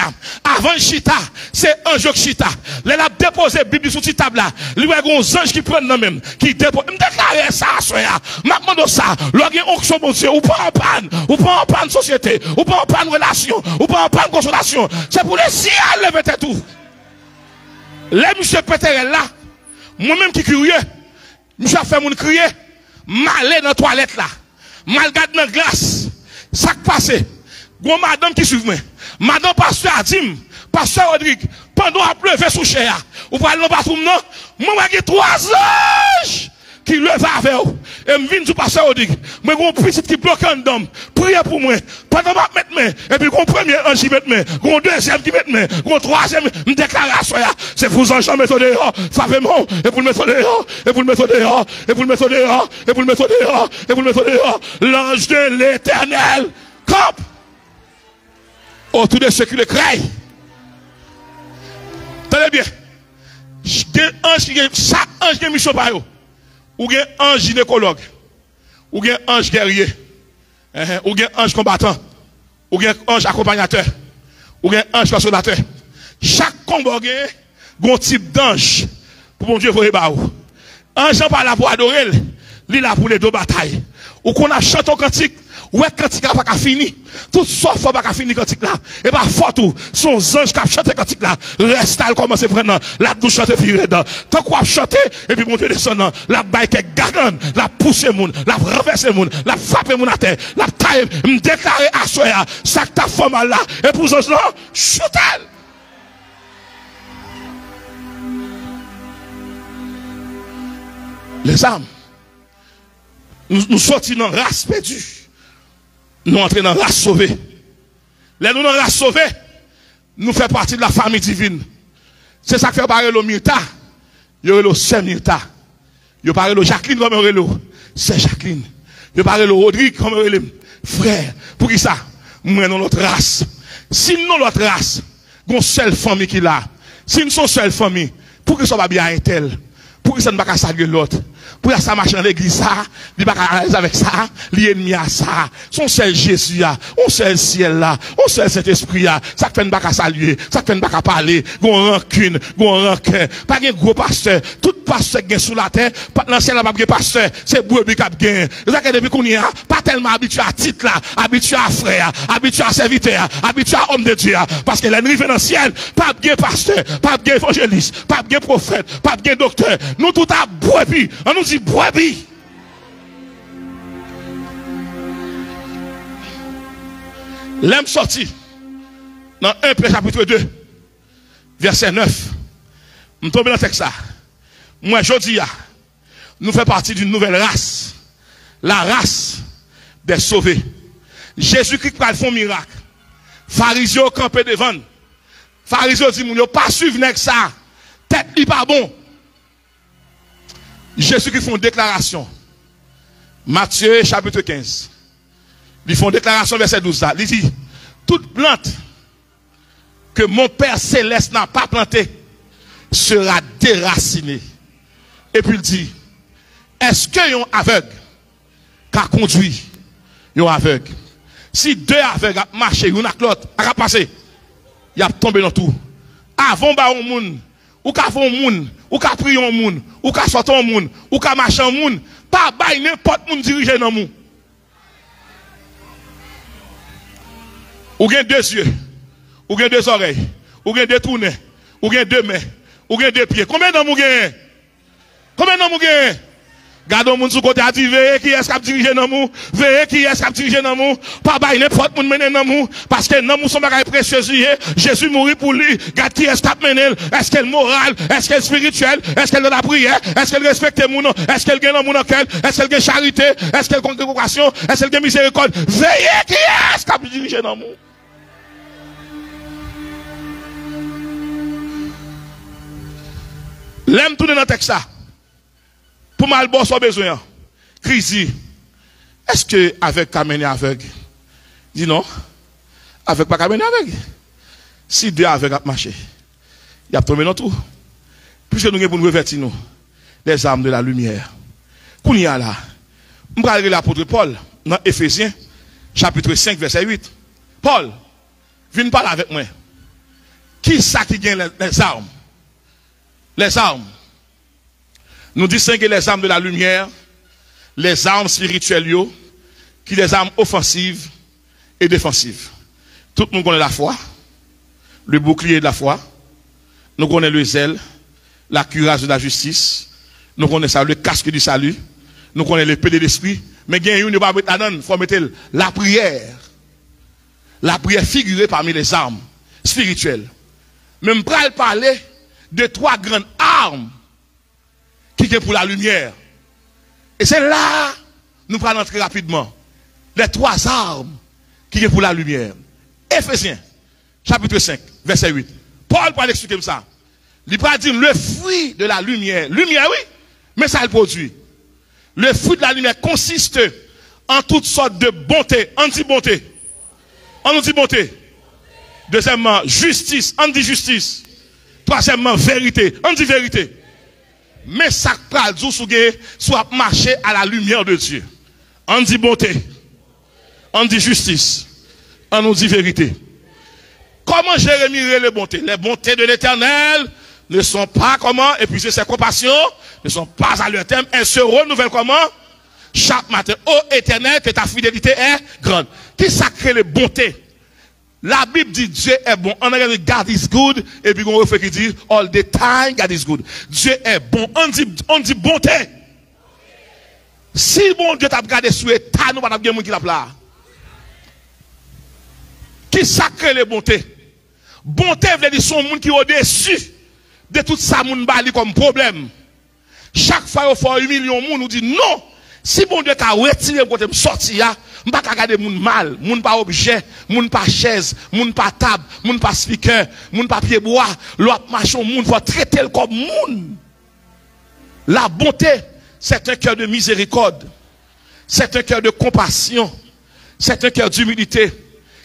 avant chita, c'est ange chita. Les a déposé Bible sur cette table là, il y a un ange qui prend dans même, qui dépose, me déclare ça, soya, m'a demandé ça, l'organe onction mon Dieu, ou pas en panne société, ou pas en panne relation, ou pas en panne consolation. C'est pour les ciels lever tout. Les monsieur Peter là, moi-même qui curieux, monsieur a fait mon crier, malé dans la toilette là, mal garde dans la glace, ça qui passe, gros madame qui suit moi, madame pasteur Adim, pasteur Rodrigue, pendant à pleuver sous cher, ou pas dans bathroom non, moi j'ai 3 anges qui lèvent avec vous, et me viennent du pasteur Rodrigue, moi j'ai un petit qui bloque en dedans, priez pour moi, pendant que je mettre main, et puis mon premier ange qui met main, mon deuxième qui met main, mon troisième, me déclare à soi, c'est vous anges mettre dehors, favez-moi, et vous le mettre dehors, et vous le mettre dehors, et vous le mettre dehors, et vous le mettre dehors, et vous le mettre dehors, l'ange de l'éternel, campe, autour de ceux qui le craignent. Tenez bien, chaque ange qui est mission par eux, ou bien ange gynécologue, ou bien ange guerrier, ou bien ange combattant, ou bien ange accompagnateur, ou bien ange consolateur. Chaque combat a un type d'ange pour mon Dieu vous ébarrer. Ange pas là pour adorer, il là pour les deux batailles. Ou qu'on a chanté un cantique, ou est cantique là pas fini. Tout ça faut pas fini cantique là. Et pas fort tout, son ange qui a chanté cantique là, reste à commencer à prendre la douche chanter puis dedans. Tant qu'on a chanté et puis mon Dieu descend la baille qui gagne, la pousser moun, la renverser moun, la frapper moun à terre, la taille me déclarer à soi ça que ta femme là et pour ange là, chutel. Les âmes, nous sortons dans la race perdue. Nous entrons dans la race sauvée. Les nous dans la race sauvée, nous faisons partie de la famille divine. C'est ça que fait parler le Mirta. Il y a le Saint Mirta. Il y a parlé le Jacqueline comme le Saint Jacqueline. Il y a parlé le Rodrigue comme le frère. Pour qui ça? Nous dans notre race. Si nous notre race, une seule famille qui l'a. Si nous sommes seule famille, pour que ça va bien un tel. Pour que ça ne va pas saluer l'autre. Pour que ça marche dans l'église, ça, il va pas à l'aise avec ça, l'ennemi à ça, son seul Jésus, on seul ciel là, on seul cet esprit là, ça fait pas qu'à saluer, ça fait pas qu'à parler, gon rancune, gon rancœur, pas un gros pasteur, tout pasteur qui est sous la terre, l'ancien là pas pasteur, c'est brebis qui a gagné. Ça que depuis qu'on y a, pas tellement habitué à titre là, habitué à frère, habitué à serviteur, habitué à homme de Dieu, parce que l'ennemi dans le ciel, pas bien pasteur, pas bien évangéliste, pas bien prophète, pas bien docteur, nous tout à brebis, on nous dit brebis. L'homme sorti dans 1 Pierre chapitre 2 verset 9. Je tombe dans le texte ça. Moi je dis nous faisons partie d'une nouvelle race, la race des sauvés. Jésus-Christ va faire un miracle. Pharisiens campé devant. Pharisiens dit moun yo pas suivre avec ça. Tête li pas bon. Jésus-Christ fait une déclaration. Matthieu chapitre 15. Ils font une déclaration verset 12 là. Il dit, toute plante que mon Père Céleste n'a pas plantée sera déracinée. Et puis il dit, est-ce que yon aveugle qu'a conduit yon aveugle? Si deux aveugles a marché, yon a l'autre, a passé, il a tombé dans tout. Avant ba on moun, ou ka fon moun, ou ka prier on moun, ou ka sortir on moun, ou ka marcher on moun, pas bay n'importe moun diriger dans moun. Ou gen 2 yeux, ou gen 2 oreilles, ou gen 2 tournées, ou gen 2 mains, ou gen 2 pieds. Combien d'hommes ou gen? Combien d'hommes ou gen? Gardons moun sous côté à dire veillez qui est-ce qui a dirigé dans mou, veillez qui est-ce qui a dirigé dans mou, pas bail n'importe moun mener dans mou, parce que dans mou son bagage précieux, Jésus mourit pour lui, garde qui est-ce qui a mené, est-ce qu'elle morale, est-ce qu'elle spirituelle, est-ce qu'elle de la prière, est-ce qu'elle respecte moun, est-ce qu'elle gagne dans moun en est-ce qu'elle gagne charité, est-ce qu'elle congrégation, est-ce qu'elle gagne miséricorde, veillez qui est-ce qui a dirigé dans mou. L'aime tourner dans le texte ça. Pour mal bon son besoin. Crise. Est-ce que avec Kamene aveugle? Dis non. Avec pas Kamene aveugle. Si deux aveugles a marché, il y a tombé dans tout. Puisque nous avons pour nous revêtir nous les armes de la lumière. Qu'on y a là. On va regarder l'apôtre Paul dans Éphésiens chapitre 5 verset 8. Paul, viens parler avec moi. Qui ça qui gagne les armes? Les armes. Nous distinguons les armes de la lumière, les armes spirituelles, qui sont des armes offensives et défensives. Tout le monde connaît la foi, le bouclier de la foi, nous connaissons le zèle, la cuirasse de la justice, nous connaissons le casque du salut, nous connaissons l'épée de l'esprit, mais il y a une pas mettre là-dedans, il faut mettre la prière. La prière figurée parmi les armes spirituelles. Même pour parler de trois grandes armes qui sont pour la lumière. Et c'est là, nous prenons très rapidement, les trois armes qui sont pour la lumière. Éphésiens, chapitre 5, verset 8. Paul va expliquer ça. Il va dire le fruit de la lumière. Lumière, oui, mais ça le produit. Le fruit de la lumière consiste en toutes sortes de bonté, anti-bonté. Anti-bonté. Deuxièmement, justice, anti-justice. Troisièmement, vérité, anti-vérité. Mais ça pral soit marcher à la lumière de Dieu. Anti-bonté, anti-justice, anti-vérité. Comment Jérémie les bontés? Les bontés de l'Éternel ne sont pas comment, et puis ses compassions ne sont pas à leur terme. Elles se renouvellent comment? Chaque matin. Ô Éternel, que ta fidélité est grande. Qui sacré les bontés? La Bible dit Dieu est bon. On a dit God is good. Et puis on refait qui dit all the time God is good. Dieu est bon. On dit bonté. Si bon Dieu t'a regardé sur l'état, nous pas bien monde qui l'a là. Qui sacré les bontés? Bonté veut dire son monde qui est au-dessus de tout ça moun bali comme problème. Chaque fois il faut humilier moun nous dit non. Si bon Dieu t'a retiré côté me sortir, on pas regarder moun mal, moun pas objet, moun pas chaise, moun pas table, moun pas speaker, moun pas pied bois, l'autre machin moun faut traiter comme moun. La bonté, c'est un cœur de miséricorde. C'est un cœur de compassion. C'est un cœur d'humilité.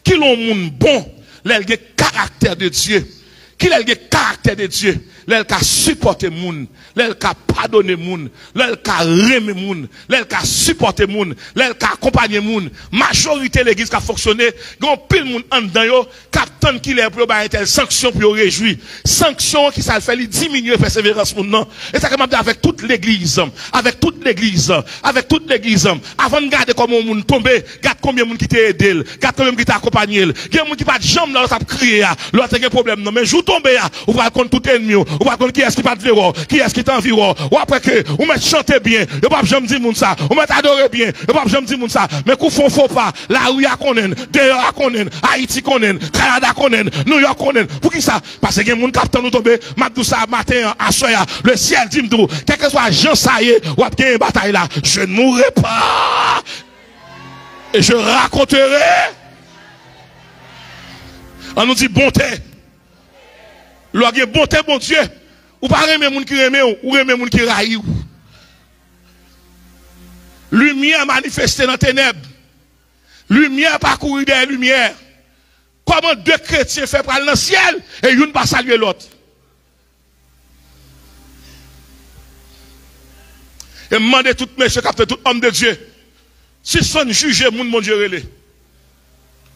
Qui l'ont moun bon, le caractère de Dieu. Qui a le caractère de Dieu. L'elle qui a supporté moun, l'elle qui a pardonné moun, l'elle qui a remis moun, l'elle qui a supporté moun, l'elle qui a accompagné moun. Majorité l'église qui a fonctionné, gon pile moun en dedans yo, captain qui les pour ba telle sanction pour réjouir. Sanction qui ça fait diminuer persévérance moun non. Et ça comme avec toute l'église, avec toute l'église, avec toute l'église. Avant de garder comment moun tomber, garde combien moun qui t'a aidé, garde combien qui t'a accompagné, gen moun qui pas de jambe là, ça crier, l'autre a un problème non, mais jou tomber ou va contre tout ennemi. Ou pas qui est-ce qui pas de véro, qui est-ce qui t'environ, ou après que, ou met chanter bien, ou pas jamais dire moun ça, ou met adorer bien, ou pas jamais dire moun ça, mais qu'on faut pas, la rue a konnen, dehors a konnen, Haïti konnen, Canada konnen, New York konnen, pour qui ça? Parce que moun capteur nous tomber, m'abdou ça matin, à soya, le ciel dit m'dou, quel que soit Jean Saye, ou ap une bataille là, je ne mourrai pas, et je raconterai, on nous dit bonté. L'on a bonté, bon Dieu. Ou pas aimer moun qui aime ou aimer moun qui raille. Lumière manifestée dans les ténèbres. Lumière parcourir des lumières. Comment deux chrétiens fait pour aller dans le ciel et une pas saluer l'autre. Et demandez tout monsieur capteur, tout homme de Dieu. Si son juge moun mon Dieu relé.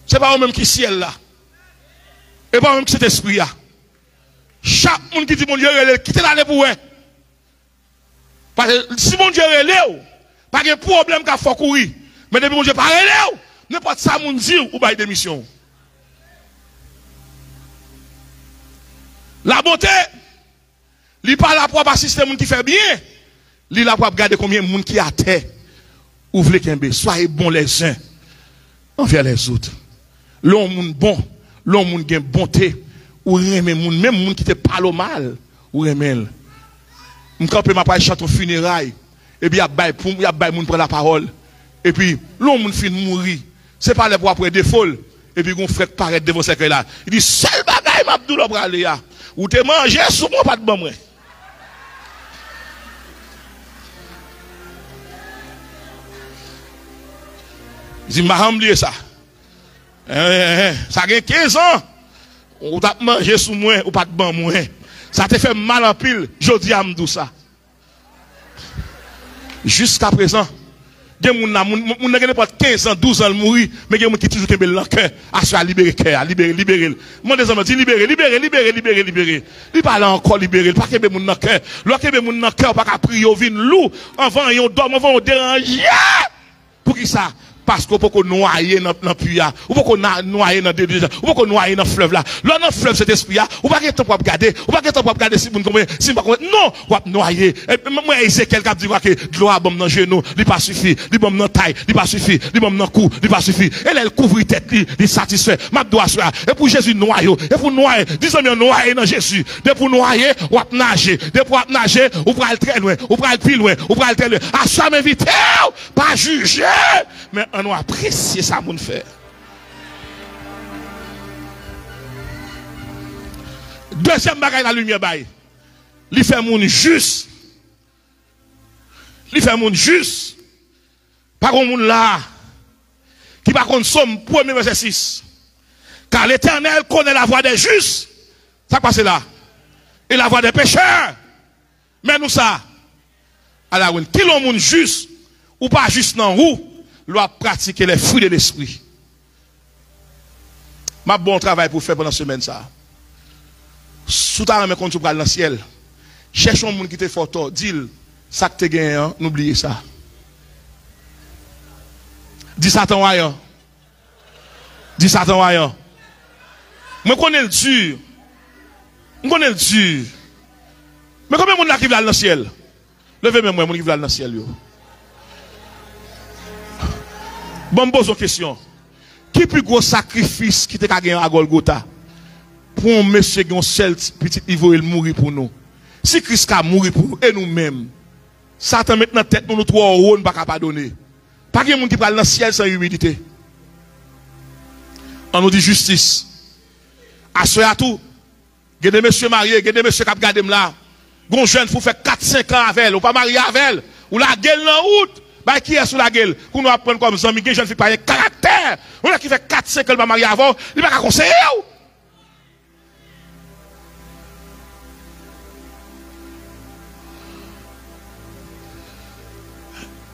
C'est pas eux même qui ciel là. Et pas eux même qui cet esprit là. Chaque monde qui dit mon Dieu, quittez l'aller pour eux. Parce que si mon Dieu est pas de problème qu'il faut courir. Mais depuis mon Dieu pas relève, n'importe ça mon dit ou pas démission. La bonté, il pas là pour assister les gens qui fait bien. Il là pour regarder combien de monde qui a terre. Ouvrez qu'un soyez bons les uns envers les autres. L'homme bon, l'homme qui a bonté. Ou remet moun, même moun qui te parle mal, ou remet. M'kampé m'a pas chanter funérailles, et puis y a bay moun prendre la parole, et puis l'on moun fin mourir. C'est pas les pour après défaut, et puis gon frère paraît devant cercueil là. Il dit seul bagaille m'a dou le brale ya. Ou te manger sous mon pas de bon moi. Il dit, m'a oublié ça. Ça a 15 ans. Ou t'as mangé sous moi, ou pas de ban moi. Ça te fait mal en pile. Je dis à m'dou ça. Jusqu'à présent, il y a des gens qui pas 15 ans, 12 ans mourir, mais il y a des gens qui toujours dans le cœur, à libérer le cœur, libérer. Moi, des hommes disent libérer. Il parle encore libérer, pas que des gens dans le cœur. Lorsque des gens dans le cœur, pas qu'à prier, vin loup, avant, ils dorment, avant, on dérange. Pour qui ça? Parce qu'on peut noyer dans le puits, ou peut noyer dans le désert, ou peut noyer dans le fleuve là. Là, dans le fleuve, cet esprit là, ou pas que temps pour regarder, ou pas que temps pour regarder si vous ne pas non, ou pas noyer. Moi, Ezekiel qui a dit que l'eau a bon dans le genou, il pas suffit, il bon dans la taille, il pas suffit, il bon dans le cou, il pas suffit. Elle couvre tête, il satisfait. Ma doigt sur et pour Jésus noyer, et pour noyer, disons bien noyer dans Jésus. De pour noyer, ou pas nager, de pour nager, ou pas aller très loin, ou pas aller plus loin, ou pas aller très loin. À ça m'inviter, pas juger, mais on a apprécié ça, mon frère. Deuxième bagaille, la lumière baille. Il fait mon juste. Il fait mon juste. Par contre, mon là, qui par contre, somme, premier verset 6. Car l'Éternel connaît la voie des justes. Ça passe là. Et la voie des pécheurs. Mais nous ça. Alors, qui l'on monde juste, ou pas juste non, où? Doit pratiquer les fruits de l'esprit. Ma bon travail pour faire pendant la semaine ça. Sous ta main quand tu parles dans le ciel. Cherchons un monde qui te fait tort, dis-le, ça que tu gagné, n'oubliez ça. Dis Satan voyant. Dis Satan voyant. Moi connais le dur. Je connais le dur. Mais combien de monde qui va dans le ciel? Levez-moi moi, qui va dans le ciel yo. Bon, pose une question. Qui est plus gros sacrifice qui te gagné à Golgotha? Pour un monsieur qui a un seul petit niveau, il mourir pour nous. Si Christ a mouru pour nous et nous-mêmes, Satan met dans la tête nous trois euros, on ne peut pas pardonner. Pas qu'il y ait monde qui parle dans le ciel sans humilité. On nous dit justice. Assoyez à tout. Il y a des messieurs mariés, il y a des messieurs qui ont gardé là. Gon jeune, faut faire 4-5 ans avec elle, ou pas marié avec elle, ou la gueule dans route. Bah, qui est sous la gueule? Qu'on nous apprend comme ça, mais qui jeune fille pas caractère. On a qui fait 4-5 ans pas marié avant, il va pas conseiller.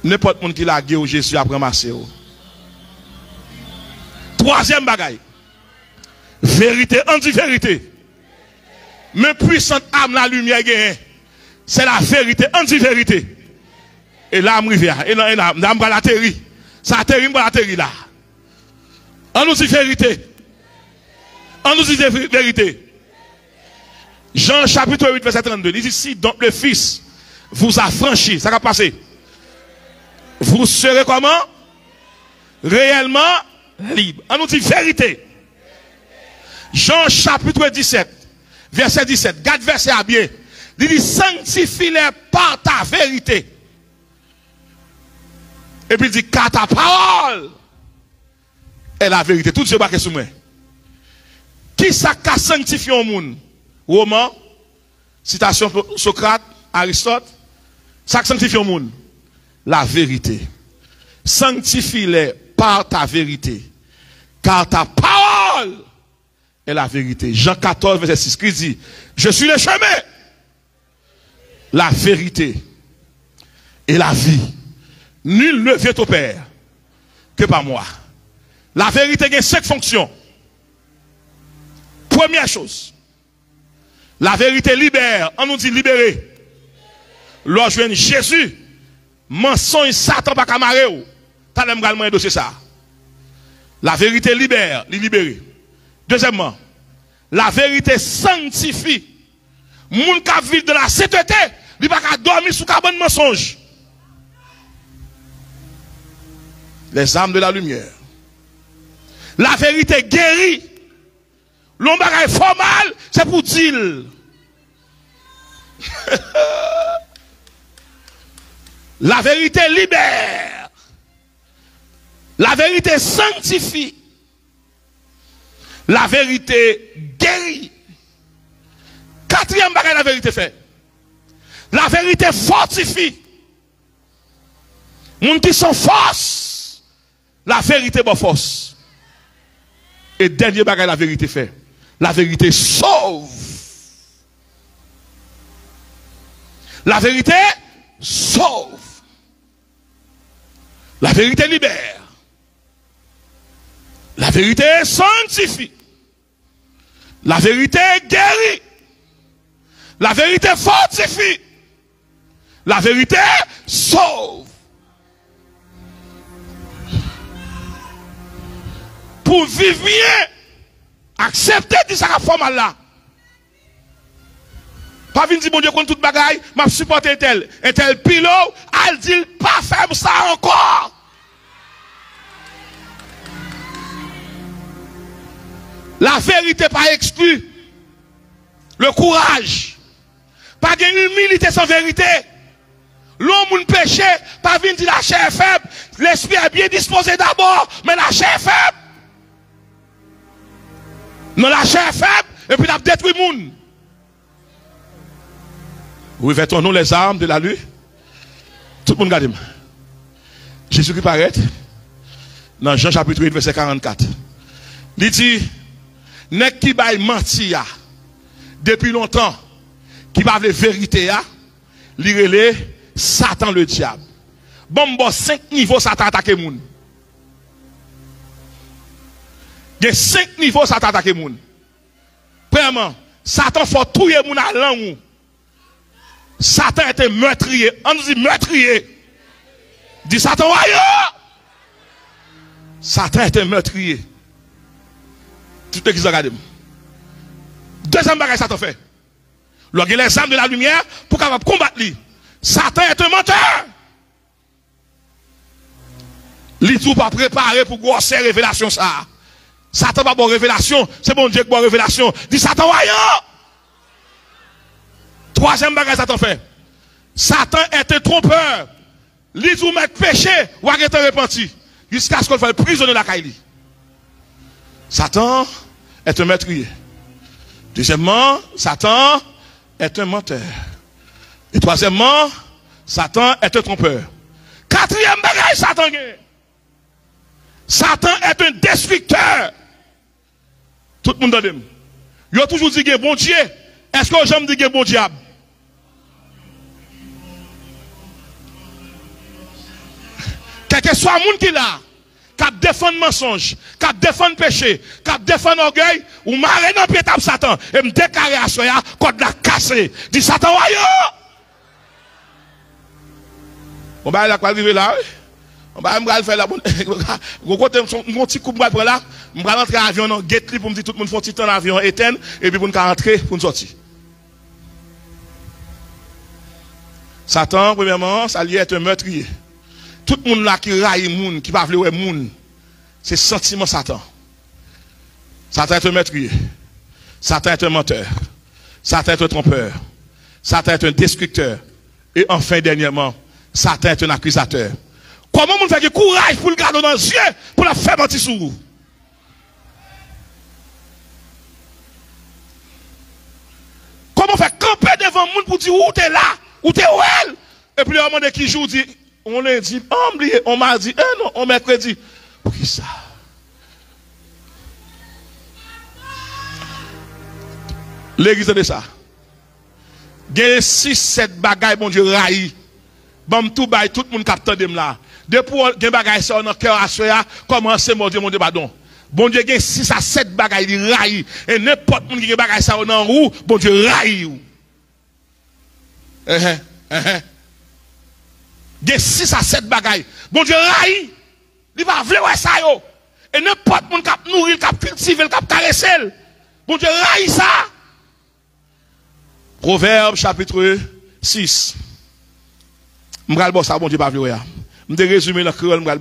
N'importe monde qui la gueule, Jésus a ramassé. Troisième bagaille. Vérité, anti-vérité. Mais puissante âme la lumière gagne. C'est la vérité, anti-vérité. Et là, je vais et là, je vais l'atterrir. Ça atterrit, je vais l'atterrir là. On nous dit vérité. On nous dit vérité. Jean chapitre 8, verset 32. Il dit, si donc le Fils vous a franchi, ça va passer. Vous serez comment? Réellement libre. On nous dit vérité. Jean chapitre 17, verset 17. Garde verset à bien. Il dit, sanctifie-les par ta vérité. Et puis il dit, car ta parole est la vérité. Tout ce qui est sur moi. Qui ça a sanctifié au monde? Romain, citation Socrate, Aristote. Ça sanctifie au monde? La vérité. Sanctifie-les par ta vérité. Car ta parole est la vérité. Jean 14, verset 6, qui dit, je suis le chemin, la vérité et la vie. Nul ne vient au Père que par moi. La vérité a 5 fonctions. Première chose, la vérité libère. On nous dit libérer. Lorsque Jésus, mensonge, Satan pas camaré. T'as l'aime également dossier ça. La vérité libère, libérer. Deuxièmement, la vérité sanctifie. Moun qui vit de la sainteté, il va pas dormir sous cabane mensonge. Les âmes de la lumière. La vérité guérit. L'homme bagaille formal, c'est pour dire. La vérité libère. La vérité sanctifie. La vérité guérit. Quatrième bagaille la vérité fait. La vérité fortifie. Moun qui sont force. La vérité bon force. Et dernier bagage la vérité fait. La vérité sauve. La vérité sauve. La vérité libère. La vérité sanctifie. La vérité guérit. La vérité fortifie. La vérité sauve. Pour vivre bien, accepter de ça forme là. Pas venir dire bon Dieu contre toute bagaille, m'a supporté un tel pilote, elle dit pas faire ça encore. La vérité pas exclue. Le courage. Pas de humilité sans vérité. L'homme péché, pas venir dire la chair est faible. L'esprit est bien disposé d'abord, mais la chair est faible. Non, la chair est faible, et puis il a détruit le monde. Revêtons-nous les armes de la lutte. Tout le monde regarde. Jésus qui paraît dans Jean chapitre 8, verset 44. Il dit, n'est qui baille menti depuis longtemps, qui va la vérité, il relève Satan le diable. Bon, 5 niveaux Satan attaque le monde. Il y a 5 niveaux Satan attaque le monde. Premièrement, Satan faut tuer le monde à l'an. Satan était meurtrier. On nous dit meurtrier. Dit Satan, aïe! Satan était meurtrier. Tout le monde regarde. Deuxième bagage Satan fait. Lorsqu'il a les armes de la lumière pour capable combattre lui. Satan est un menteur. Il tout pas préparé pour grosse révélation ça. Satan pas bonne révélation, c'est bon Dieu qui bonne révélation. Dit Satan voyant. Troisième bagage Satan fait. Satan est un trompeur. Il tout mettre péché ou à être repenti jusqu'à ce qu'on fasse prisonnier la caille. Satan est un meurtrier. Deuxièmement, Satan est un menteur. Et troisièmement, Satan est un trompeur. Quatrième bagage, Satan est. Satan est un destructeur. Tout le monde dit. Il a toujours dit que bon Dieu. Est-ce que j'aime dire que bon diable? Quel que soit le monde qui est là, qui défend le mensonge, qui défend le péché, qui défend l'orgueil, ou marrer dans le pied de Satan, et me déclarer à soi, quand la cassé, dit Satan, voyons! On va arriver là, on va faire la bonne. Mon petit coup de bras là, on va rentrer à l'avion, on get pour me dire tout le monde faut petit temps l'avion éteint, et puis pour nous rentrer, pour nous sortir. Satan, premièrement, ça lui est un meurtrier. Tout le monde là qui raille le monde, qui va vouloir le monde, c'est sentiment Satan. Satan est un meurtrier. Satan est un menteur. Satan est un trompeur. Satan est un destructeur. Et enfin, dernièrement, Satan est un accusateur. Comment on fait du courage pour le garder dans les yeux, pour la faire mentir sur vous? Comment on fait camper devant le monde pour dire où tu es là, où tu es où elle? Et puis, on demande qui joue, dit, on l'a dit, on m'a dit, non, on mercredi. Pour qui ça? L'église de ça. Il y a 6-7 bagailles, mon Dieu, raï. Bon, tout le monde capte de là. Depuis que bagaille ça dans cœur à soi, commencez mon Dieu pardon. Bon Dieu gagne 6 à 7 bagaille il raille et n'importe monde qui bagaille ça dans roue, bon Dieu raille. Gagne 6 à 7 bagaille. Bon Dieu raille. Il va vouloir ça yo. Et n'importe monde qui nourrir, qui cultiver, qui caresser. Bon Dieu raille ça. Proverbe chapitre 6. M'gal bon ça bon Dieu pas vouloir. Je vais résumer le créole, je vais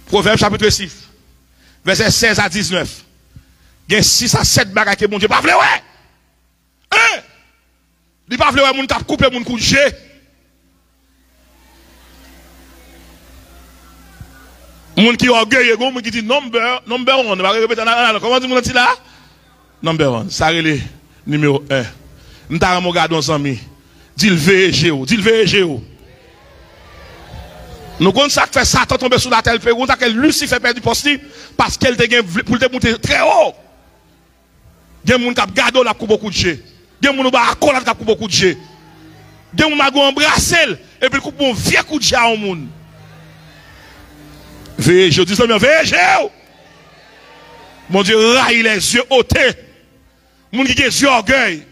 Proverbe chapitre 6, verset 16 à 19. Il y a 6 à 7 bagages que mon Dieu pas voulu. Il pas voulu moun k'ap couper moun couche. Moun qui orgueilleux, moun qui dit number 1. On va répéter comment dit moun dit là? Number 1. Ça relé numéro 1. M'ta mon gardon ami. Dis le VGO, dis le VGO. Nous connaissons ça fait Satan tomber sur la terre, on a que Lucifer perd du poste parce qu'elle te pour te monter très haut. Il y a des gens qui ont gardé la coupe beaucoup de jeux. Il y a des gens qui ont accolé la coupe beaucoup de jeux. Il y a des gens qui ont embrassé et puis coupe un vieux coup de jeu au monde. Veillez, je dis ça, veillez. Mon Dieu, raille les yeux ôtés. Mon qui a les yeux orgueil.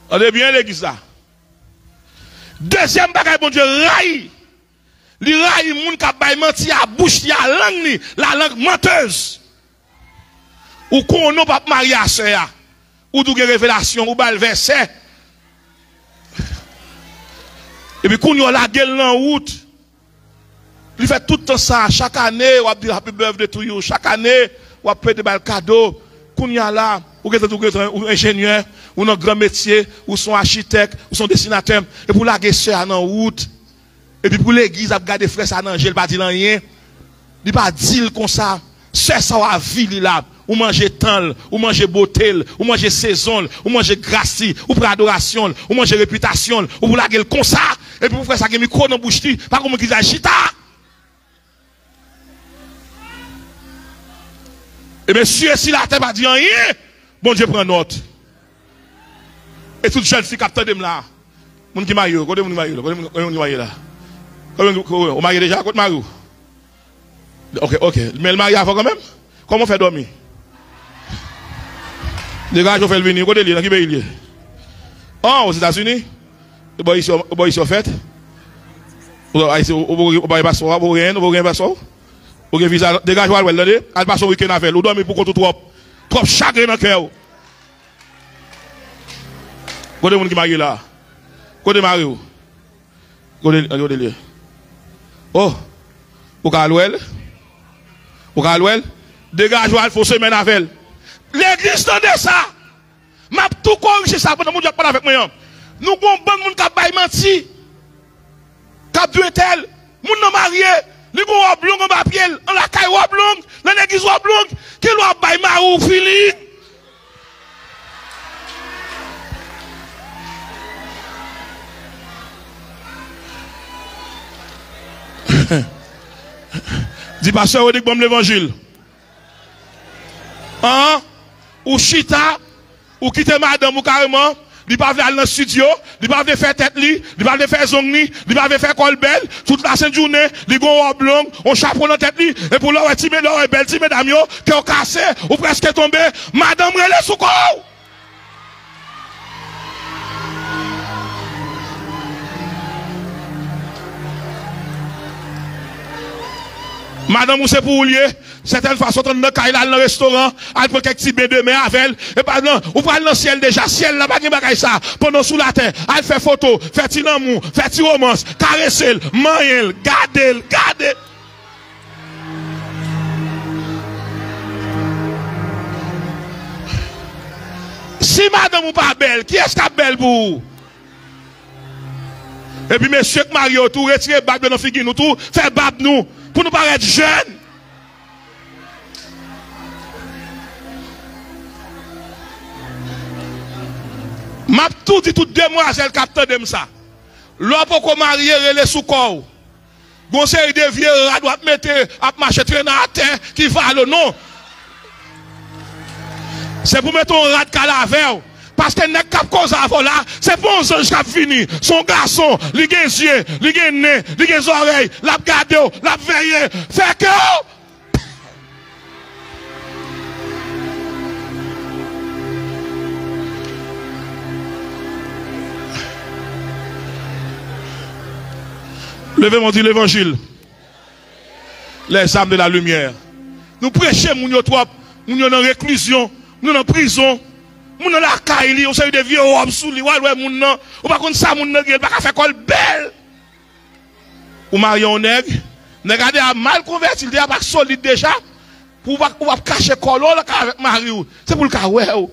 Regardez bien l'église là. Deuxième bagaille, mon Dieu, raille. Les raille, moun qui a menti à bouche, la langue menteuse. Ou qu'on n'a pas marié à ça, ou d'où révélation, ou bal verset. Et puis qu'on y a la gueule en route. Il fait tout le temps ça, chaque année, on a dit happy birthday to you, chaque année, on a fait des cadeaux. Qu'on y a là, ou un ingénieur, ou un grand métier, ou son architecte, ou son dessinateur, et pour la gueule en route. Et puis pour l'église, a gardé frère ça dans il pas dire rien. Il pas dire comme ça. C'est ça à vie là. Ou manger temps, ou manger beauté, ou manger saison, ou manger grâce, ou pour adoration, ou manger réputation, ou pour la gueule comme ça. Et puis pour faire ça que micro dans bouche pas comme qui dit chita. Et monsieur si la terre pas dit rien, bon Dieu prend note. Et toute jeune fille capte de là. Moun qui maillot, côté moun maillot, côté moun maillot là. On marie déjà, côté Mario. Ok. Mais le mari avant quand même? Comment on fait dormir? Les gars, je fais le venir. Côté lui, dans qui pays? Oh, aux États-Unis? Ici au fait. Vous avez pas ça, vous avez pas ça. Vous avez visa. Des gars, je vais aller. Elle passe au week-end avec. Vous dormez pour contre trop chagrin dans le cœur. Côté moun qui marie là. Côté Mario. Côté lui. Oh, au Calouel, dégage, il faut semaine avec elle. L'église tendait ça. M'a tout corrigé ça pendant que je parle avec moi. Nous avons un bon monde qui a baillé menti. Qui a dû tel. Moun non marié. Nous avons un oblong en papier. On la caille oblong. L'église oblong. Qui l'a baillé marou fili. Dis pasteur, on dit que l'évangile. Hein? Ou chita, ou quitte madame ou carrément, il pas aller dans le studio, il pas faire tête li, il pas faire zongni, il pas faire col belle, toute la sainte journée, il gon oblong, on chapeau dans tête li, et pour l'heure timide, l'heure belle, timide madame yo, qui ont cassé, ou presque tombé, madame relève sous corps. Madame, c'est pour lier. Certaines façons, on a dans le restaurant, elle prend quelques petits bains de mer avec elle. Et pas non, ou prend le ciel déjà, ciel là, pas de ça. Pendant sous la terre, elle fait photo, fait petit l'amour, fait petit romance, caresser, manger, garder. Si madame ou pas belle, qui est-ce qui est belle pour vous? Et puis, monsieur Mario, tout retirer bab de nos figures, nous tout, fait bab nous. Pour nous paraître jeunes. M'a tout dit toutes demoiselles capteur de ça. L'homme pour marier relais sous corps. Conseil de vieux rat doit mettre à marcher traîner à terre qui va le non. C'est pour mettre un rat calaver. Parce que n'est cap cause avant là, c'est pour un ange qui a fini. Son garçon, il a des yeux, il a des nez, il a des oreilles, il a gardé, il a veillé. Fait que. Levez-moi dit l'évangile. Les âmes de la lumière. Nous prêchons, nous sommes trop, nous sommes en réclusion, nous sommes en prison. Moun nan la caille, on sait des vieux robes sous li, ouais moun nan, ou pas contre ça moun nan pas faire col belle. Ou marion nèg, regardez a mal converti, il a pas solide déjà pour pas cacher col là avec mari ou. C'est pour le cas ouais ou.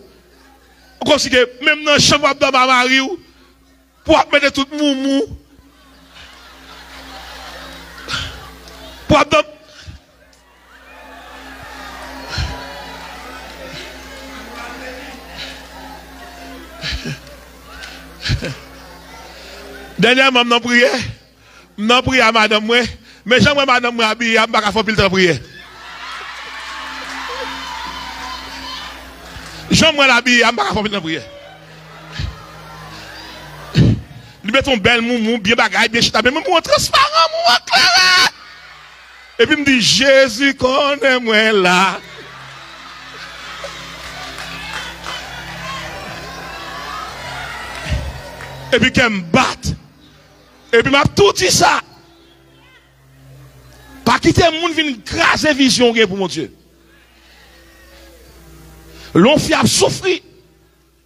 Comme si que même dans chambre dans mari ou pour mettre tout moumou. Pour dernièrement, dans la prière, Non, prière, madame, moi. Mais j'aimerais madame, moi, habillée, je ne vais pas faire pile de prière. J'aimerais l'habiller, je ne vais pas faire pile de prière. Nous mettons belle moumou, bien bagaille, bien chita, mais moi transparent, moi clair. Et puis me dit, Jésus connaît moi là. Et puis qu'elle me batte. Et puis m'a tout dit ça. Pas quitter le monde vient craser vision pour mon Dieu. L'on fiable souffrir.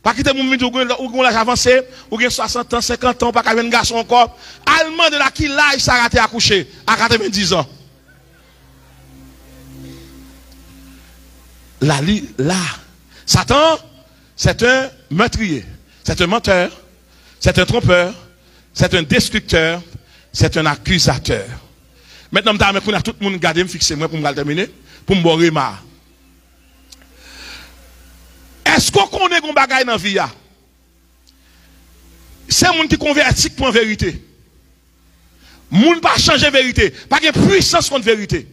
Pas quitter mon monde ou l'âge avancé, ou bien 60 ans, 50 ans, pas qu'à un garçon encore. Allemand de la qui là, il s'est raté à coucher à 90 ans. Là, Satan, c'est un meurtrier, c'est un menteur, c'est un trompeur, c'est un destructeur, c'est un accusateur. Maintenant, je vais tout le monde garder, me fixer moi pour me terminer, pour me boire ma. Est-ce qu'on connaît qu'on bagaille dans la vie? C'est un monde qui convertit pour la vérité. Moun pas changer la vérité. Pas de puissance contre la vérité.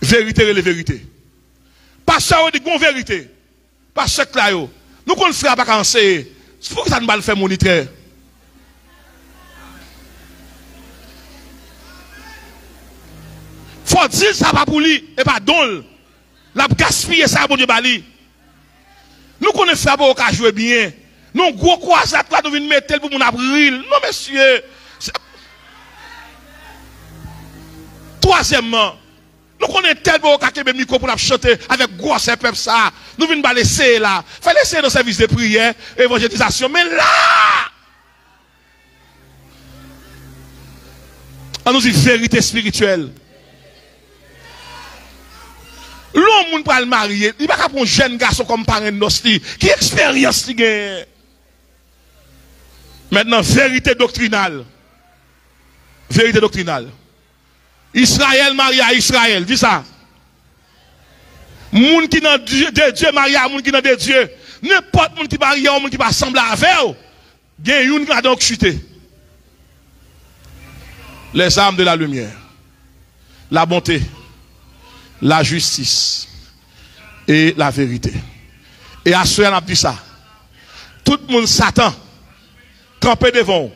Vérité et la vérité. Pas ça, on dit qu'on vérité. Pas ce que là, nous qu'on le fait pas cancer. C'est pour que ça ne va le faire moniteur. Faut dire ça pas pour lui et pas don. La gaspiller ça pour Dieu bali. Nous connaissons faire pour qu'on joue bien. Nous gros croisade là nous venons mettre pour mon avril. Non monsieur. Troisièmement, nous connaissons tel pour qu'on micro pour chanter avec gros ces peuple ça. Nous venons pas laisser là. Faut laisser dans le service de prière, évangélisation mais là on nous dit vérité spirituelle. L'homme moun pral marier, il va pas prendre un jeune garçon comme parent nostri. Qui expérience li gen? Maintenant vérité doctrinale. Vérité doctrinale. Israël marie à Israël, dis ça. Moun qui dans de Dieu marie à moun qui dans de Dieu. N'importe moun qui marie à moun qui va sembler avec ou. Gen yon qui va donc chuter. Les armes de la lumière. La bonté. La justice et la vérité. Et à ce moment-là, on a dit ça. Tout le monde Satan, campé devant,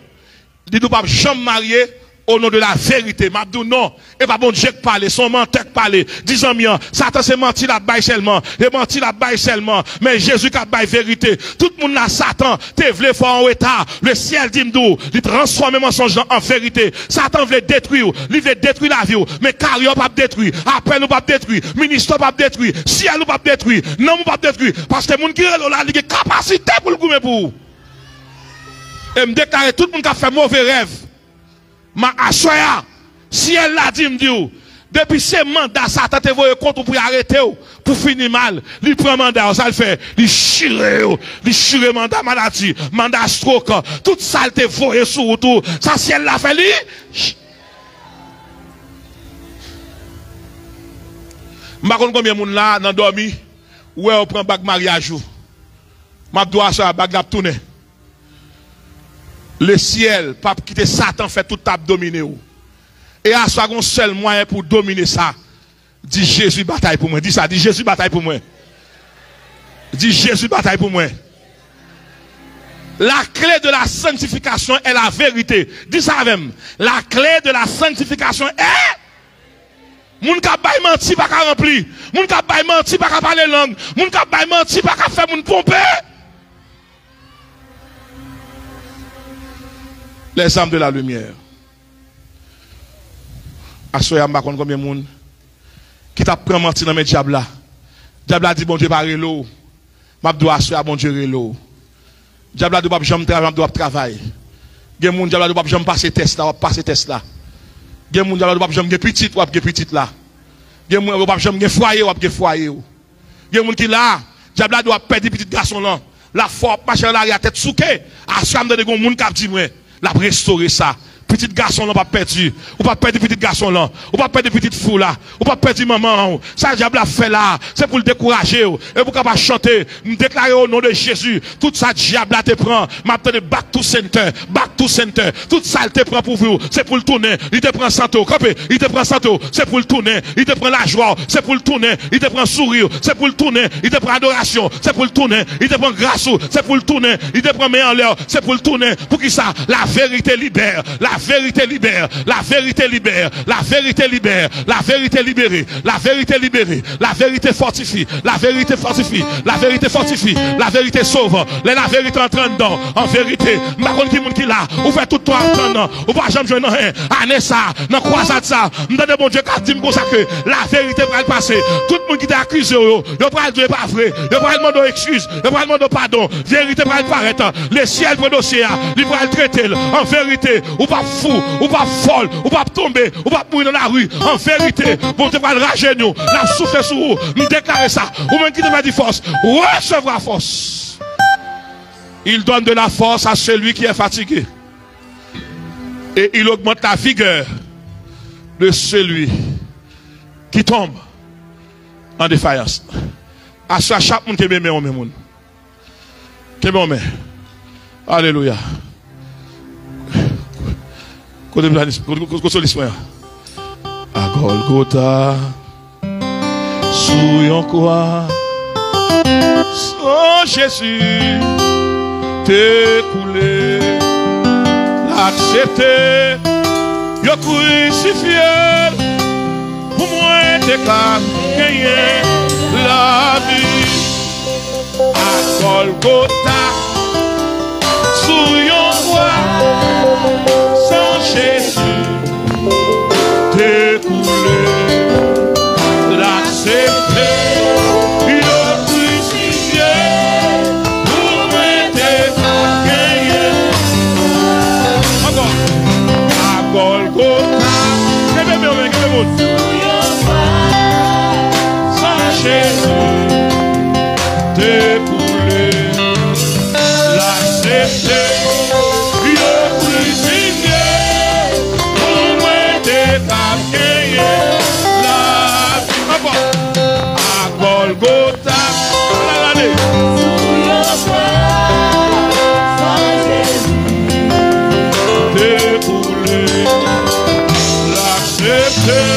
dit nous pas jamais marier au nom de la vérité. M'a dit non, et pas bon Dieu qui parle, son menteur qui parle. Disons bien, Satan c'est menti la baille seulement, et menti la baille seulement, mais Jésus qui a baille vérité. Tout le monde là, Satan, te voulait faire en état, le ciel dit m'dou, il transforme le mensonge en vérité. Satan voulait détruire, il veut détruire la vie, mais carrière pas détruire, après nous pas détruire, ministère pas détruire, ciel nous pas détruire, non nous pas détruire, parce que les gens qui ont la capacité pour le goumer pour. Et me déclarer tout le monde qui a fait mauvais rêve. Ma assoya, si elle l'a dit, me dit, depuis ce mandat, Satan te voye contre pour arrêter, pour finir mal. Il prend mandat, ça le fait, il chire mandat maladie, mandat stroke, tout ça te voye sur tout. Ça, si elle l'a fait, je ne sais pas combien de monde là, dans dormi, où on prend bague mariage. Je dois ça, bague la tourner. Le ciel, pas quitter Satan, fait tout table dominer. Et à ce un seul moyen pour dominer ça. Dit Jésus bataille pour moi. Dis ça, dit Jésus bataille pour moi. Dit Jésus bataille pour moi. La clé de la sanctification est la vérité. Dis ça même. La clé de la sanctification est. Moun ka bay menti pas ka rempli. Moun ka bay menti pas ka parler langue. Moun ka bay menti pas ka faire moun pomper. Les âmes de la lumière. Assoya m'a kon combien moun qui t'a pris menti dans mes diable là. Diable a dit bon Dieu pas relo. M'a doit assoya bon Dieu relo. Diable a dit pas jamais travailler, doit travailler. Gen moun diable a dit pas jamais passer test là, passer test là. Gen moun diable a dit pas jamais petit ou gen petit là. Gen moun pas jamais gen foyer ou gen foyer. Gen moun qui là, diable a doit perdre petit garçon là. La force marcher là, il a tête souké. Assoya me donne gon moun qui dit moi. La restaurer ça. petit garçon là pas perdu, ou pas perdre petit garçon là, ou pas perdre petite fou là, ou pas perdre maman, ça diable a fait là, c'est pour le décourager, et pour capable chanter, me déclarer au nom de Jésus, tout ça diable là te prend, m'attendez back to center, tout ça il te prend pour vous, c'est pour le tourner, il te prend santo, il te prend santo, c'est pour le tourner, il te prend la joie, c'est pour le tourner, il te prend sourire, c'est pour le tourner, il te prend adoration, c'est pour le tourner, il te prend grâce, c'est pour le tourner, il te prend main en l'air, c'est pour le tourner, pour qui ça, la vérité libère, la vérité libère, la vérité libère, la vérité libère, la vérité libérée, la vérité libérée, la vérité fortifie, la vérité fortifie, la vérité fortifie, la vérité sauve, la vérité entraîne dedans, en vérité, ma contre qui monde qui là, ou fait tout toi entendre, ou pas jamais jouer dans rien, année ça, dans croisade ça, m'donne bon Dieu qu'a dit comme ça que la vérité va le passer, tout le monde qui t'a accusé, yo pas Dieu pas vrai, yo pas demander excuse, yo pas demander pardon, vérité va le paraître, le ciel pour dossier, il va le traiter, en vérité, ou pas fou, ou pas folle, ou pas tomber, ou pas mourir dans la rue, en vérité, bon Dieu va le rager nous, la souffler sur vous, nous déclarer ça, ou même qui te va dire force, recevra force. Il donne de la force à celui qui est fatigué. Et il augmente la vigueur de celui qui tombe en défaillance. À chaque monde qui est bien, on monde. Qui bon, mais. Alléluia. À Golgotha, sous yon croix, oh Jésus, t'es coulé, l'accepter, yo crucifié, pour moi t'es qu'à gagner la vie. À Golgotha, sous yon croix, sans Jésus, t'es coulé, l'accepter. Sans Jésus, t'es coulé, l'accepter, le crucifié, pour moi t'es pas gagné, la vie. À Golgotha, regardez. Sans Jésus, t'es coulé, l'accepter.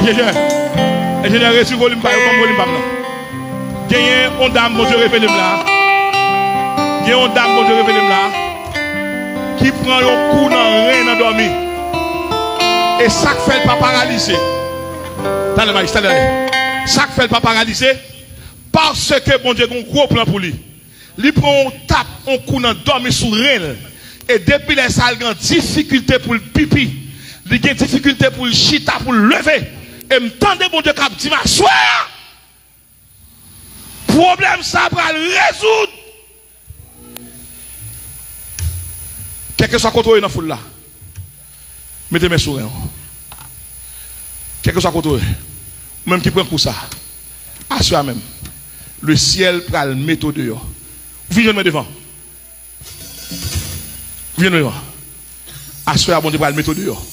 Ingénieur, reçu volume pas, volume pas. Gagne on dame, bon Dieu révèle là. Gagne on dame, bon Dieu révèle là. Qui prend un coup dans rien dans dormi. Et ça fait pas paralysé. T'as le magistrat. Ça fait pas paralysé parce que bon Dieu a un gros plan pour lui. Il prend un tape, un coup dans dormi sous rien. Et depuis les salles, il a difficulté pour le pipi. Il a difficulté pour le chita, pour le lever. Et me tendez bon Dieu qui dit m'asseoir. Problème ça va le résoudre. Quel que soit contrôlé dans la foule là. Mettez mes sourires. Quel que soit contrôlé. Même qui prend pour ça. Assois même. Le ciel va le mettre dehors. Viens devant. Viens devant. Assois bon Dieu va le mettre dehors.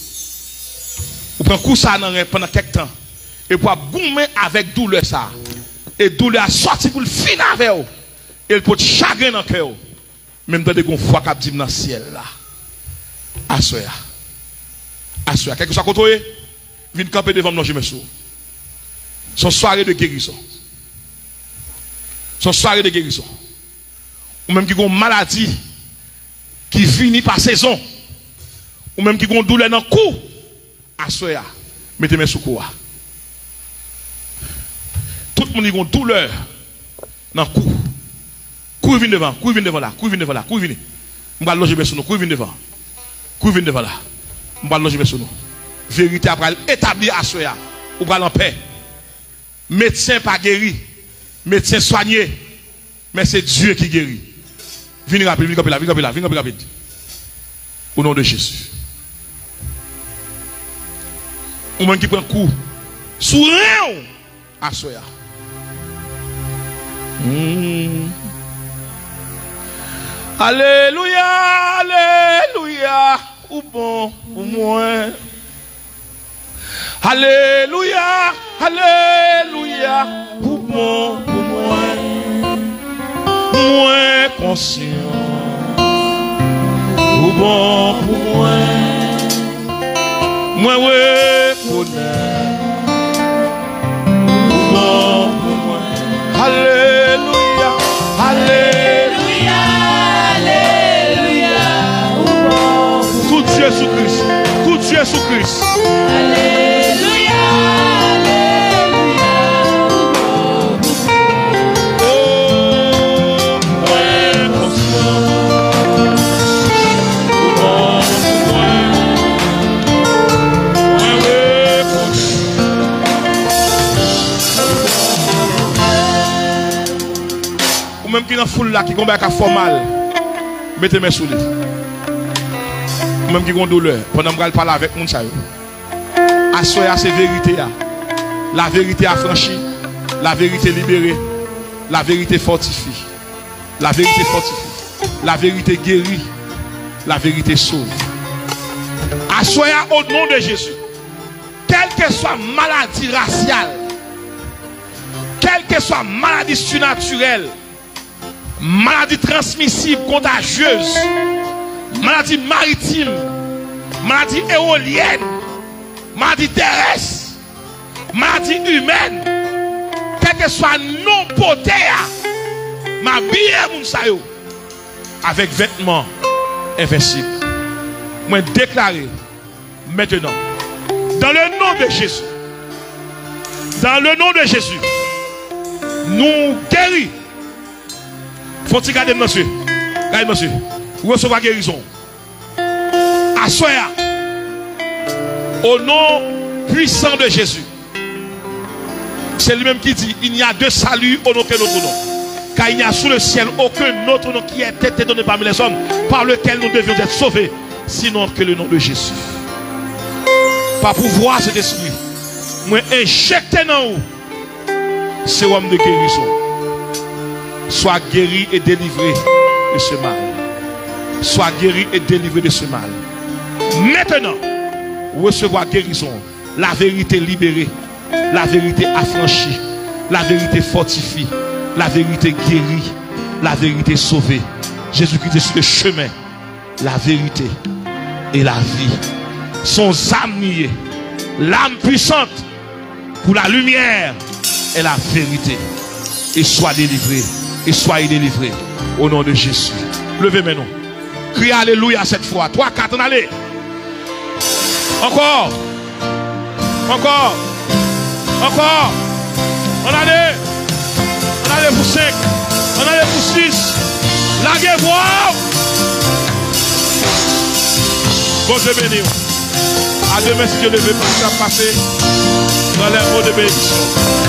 Vous prenez coup ça pendant quelques temps. Et pour gommer avec douleur ça. Et douleur sorti pour le finir avec vous. Et pour te chagrin dans le cœur. Même dans des fois qu'on dit dans le ciel là. Assoya. Assoya. Quelque chose à côté. Viens camper devant moi, je me souviens. Son soirée de guérison. Son soirée de guérison. Ou même qui ont une maladie qui finit par saison. Ou même qui ont une douleur dans le cou. Assoya. Mettez mes sous quoi. Tout le monde a une douleur dans le cou. Cours vient devant, cours vient devant là, cours vient devant là, cours vient. On va loger sur nous, cours vient devant. Cours vient devant là. On va loger sur nous. Vérité après établir à soi. Ou va en paix. Médecin pas guéri. Médecin soigné. Mais c'est Dieu qui guérit. Venez rapide, venez rapide, venez rapide, venez rapide. Au nom de Jésus. Ou même qui prend coup. Sous rien à soi. Alléluia, alléluia, ou bon pour moi. Alléluia, alléluia, ou bon pour moi. Moi conscient, ou bon pour moi. Moi reconnaît, ou bon pour moi. Alléluia, alléluia. Tout Dieu sous Christ. Tout Dieu sous Christ. Alléluia. Alléluia. Oh, ouais, ou même qui dans la foule là, qui combat à formal, mettez mes sous lui. Même qui ont douleur, pendant que je parle avec mon chat. Assoya c'est vérité. La vérité affranchie, la vérité libérée, la vérité fortifie. La vérité fortifie. La vérité guérit, la vérité sauve. Assoya au nom de Jésus. Quelle que soit maladie raciale, quelle que soit maladie surnaturelle, maladie transmissible, contagieuse, maladie maritime, maladie éolienne, maladie terrestre, maladie humaine, quel que soit non poté, m'habiller mon sayo avec vêtements invincibles. Moi déclarer maintenant, dans le nom de Jésus, dans le nom de Jésus, nous guéris. Faut-il garder monsieur? Regardez monsieur. Recevoir guérison. Assoya. Au nom puissant de Jésus. C'est lui-même qui dit, il n'y a de salut au nom que notre nom. Car il n'y a sous le ciel aucun autre nom qui ait été donné parmi les hommes par lequel nous devions être sauvés, sinon que le nom de Jésus. Par pouvoir cet esprit, moi injecté dans vous, c'est homme de guérison. Sois guéri et délivré de ce mal. Sois guéri et délivré de ce mal. Maintenant, recevoir guérison, la vérité libérée, la vérité affranchie, la vérité fortifiée, la vérité guérie, la vérité sauvée. Jésus-Christ est sur le chemin, la vérité et la vie. Son âme niée, l'âme puissante pour la lumière et la vérité. Et sois délivré. Et soyez délivré. Au nom de Jésus. Levez maintenant. Criez alléluia cette fois. 3, 4, on allez. Encore. Encore. Encore. On allait. On allait pour 5. On allait pour 6. Larguez-moi. Bon Dieu béni. À demain si Dieu ne veut pas passer dans les mots de bénédiction.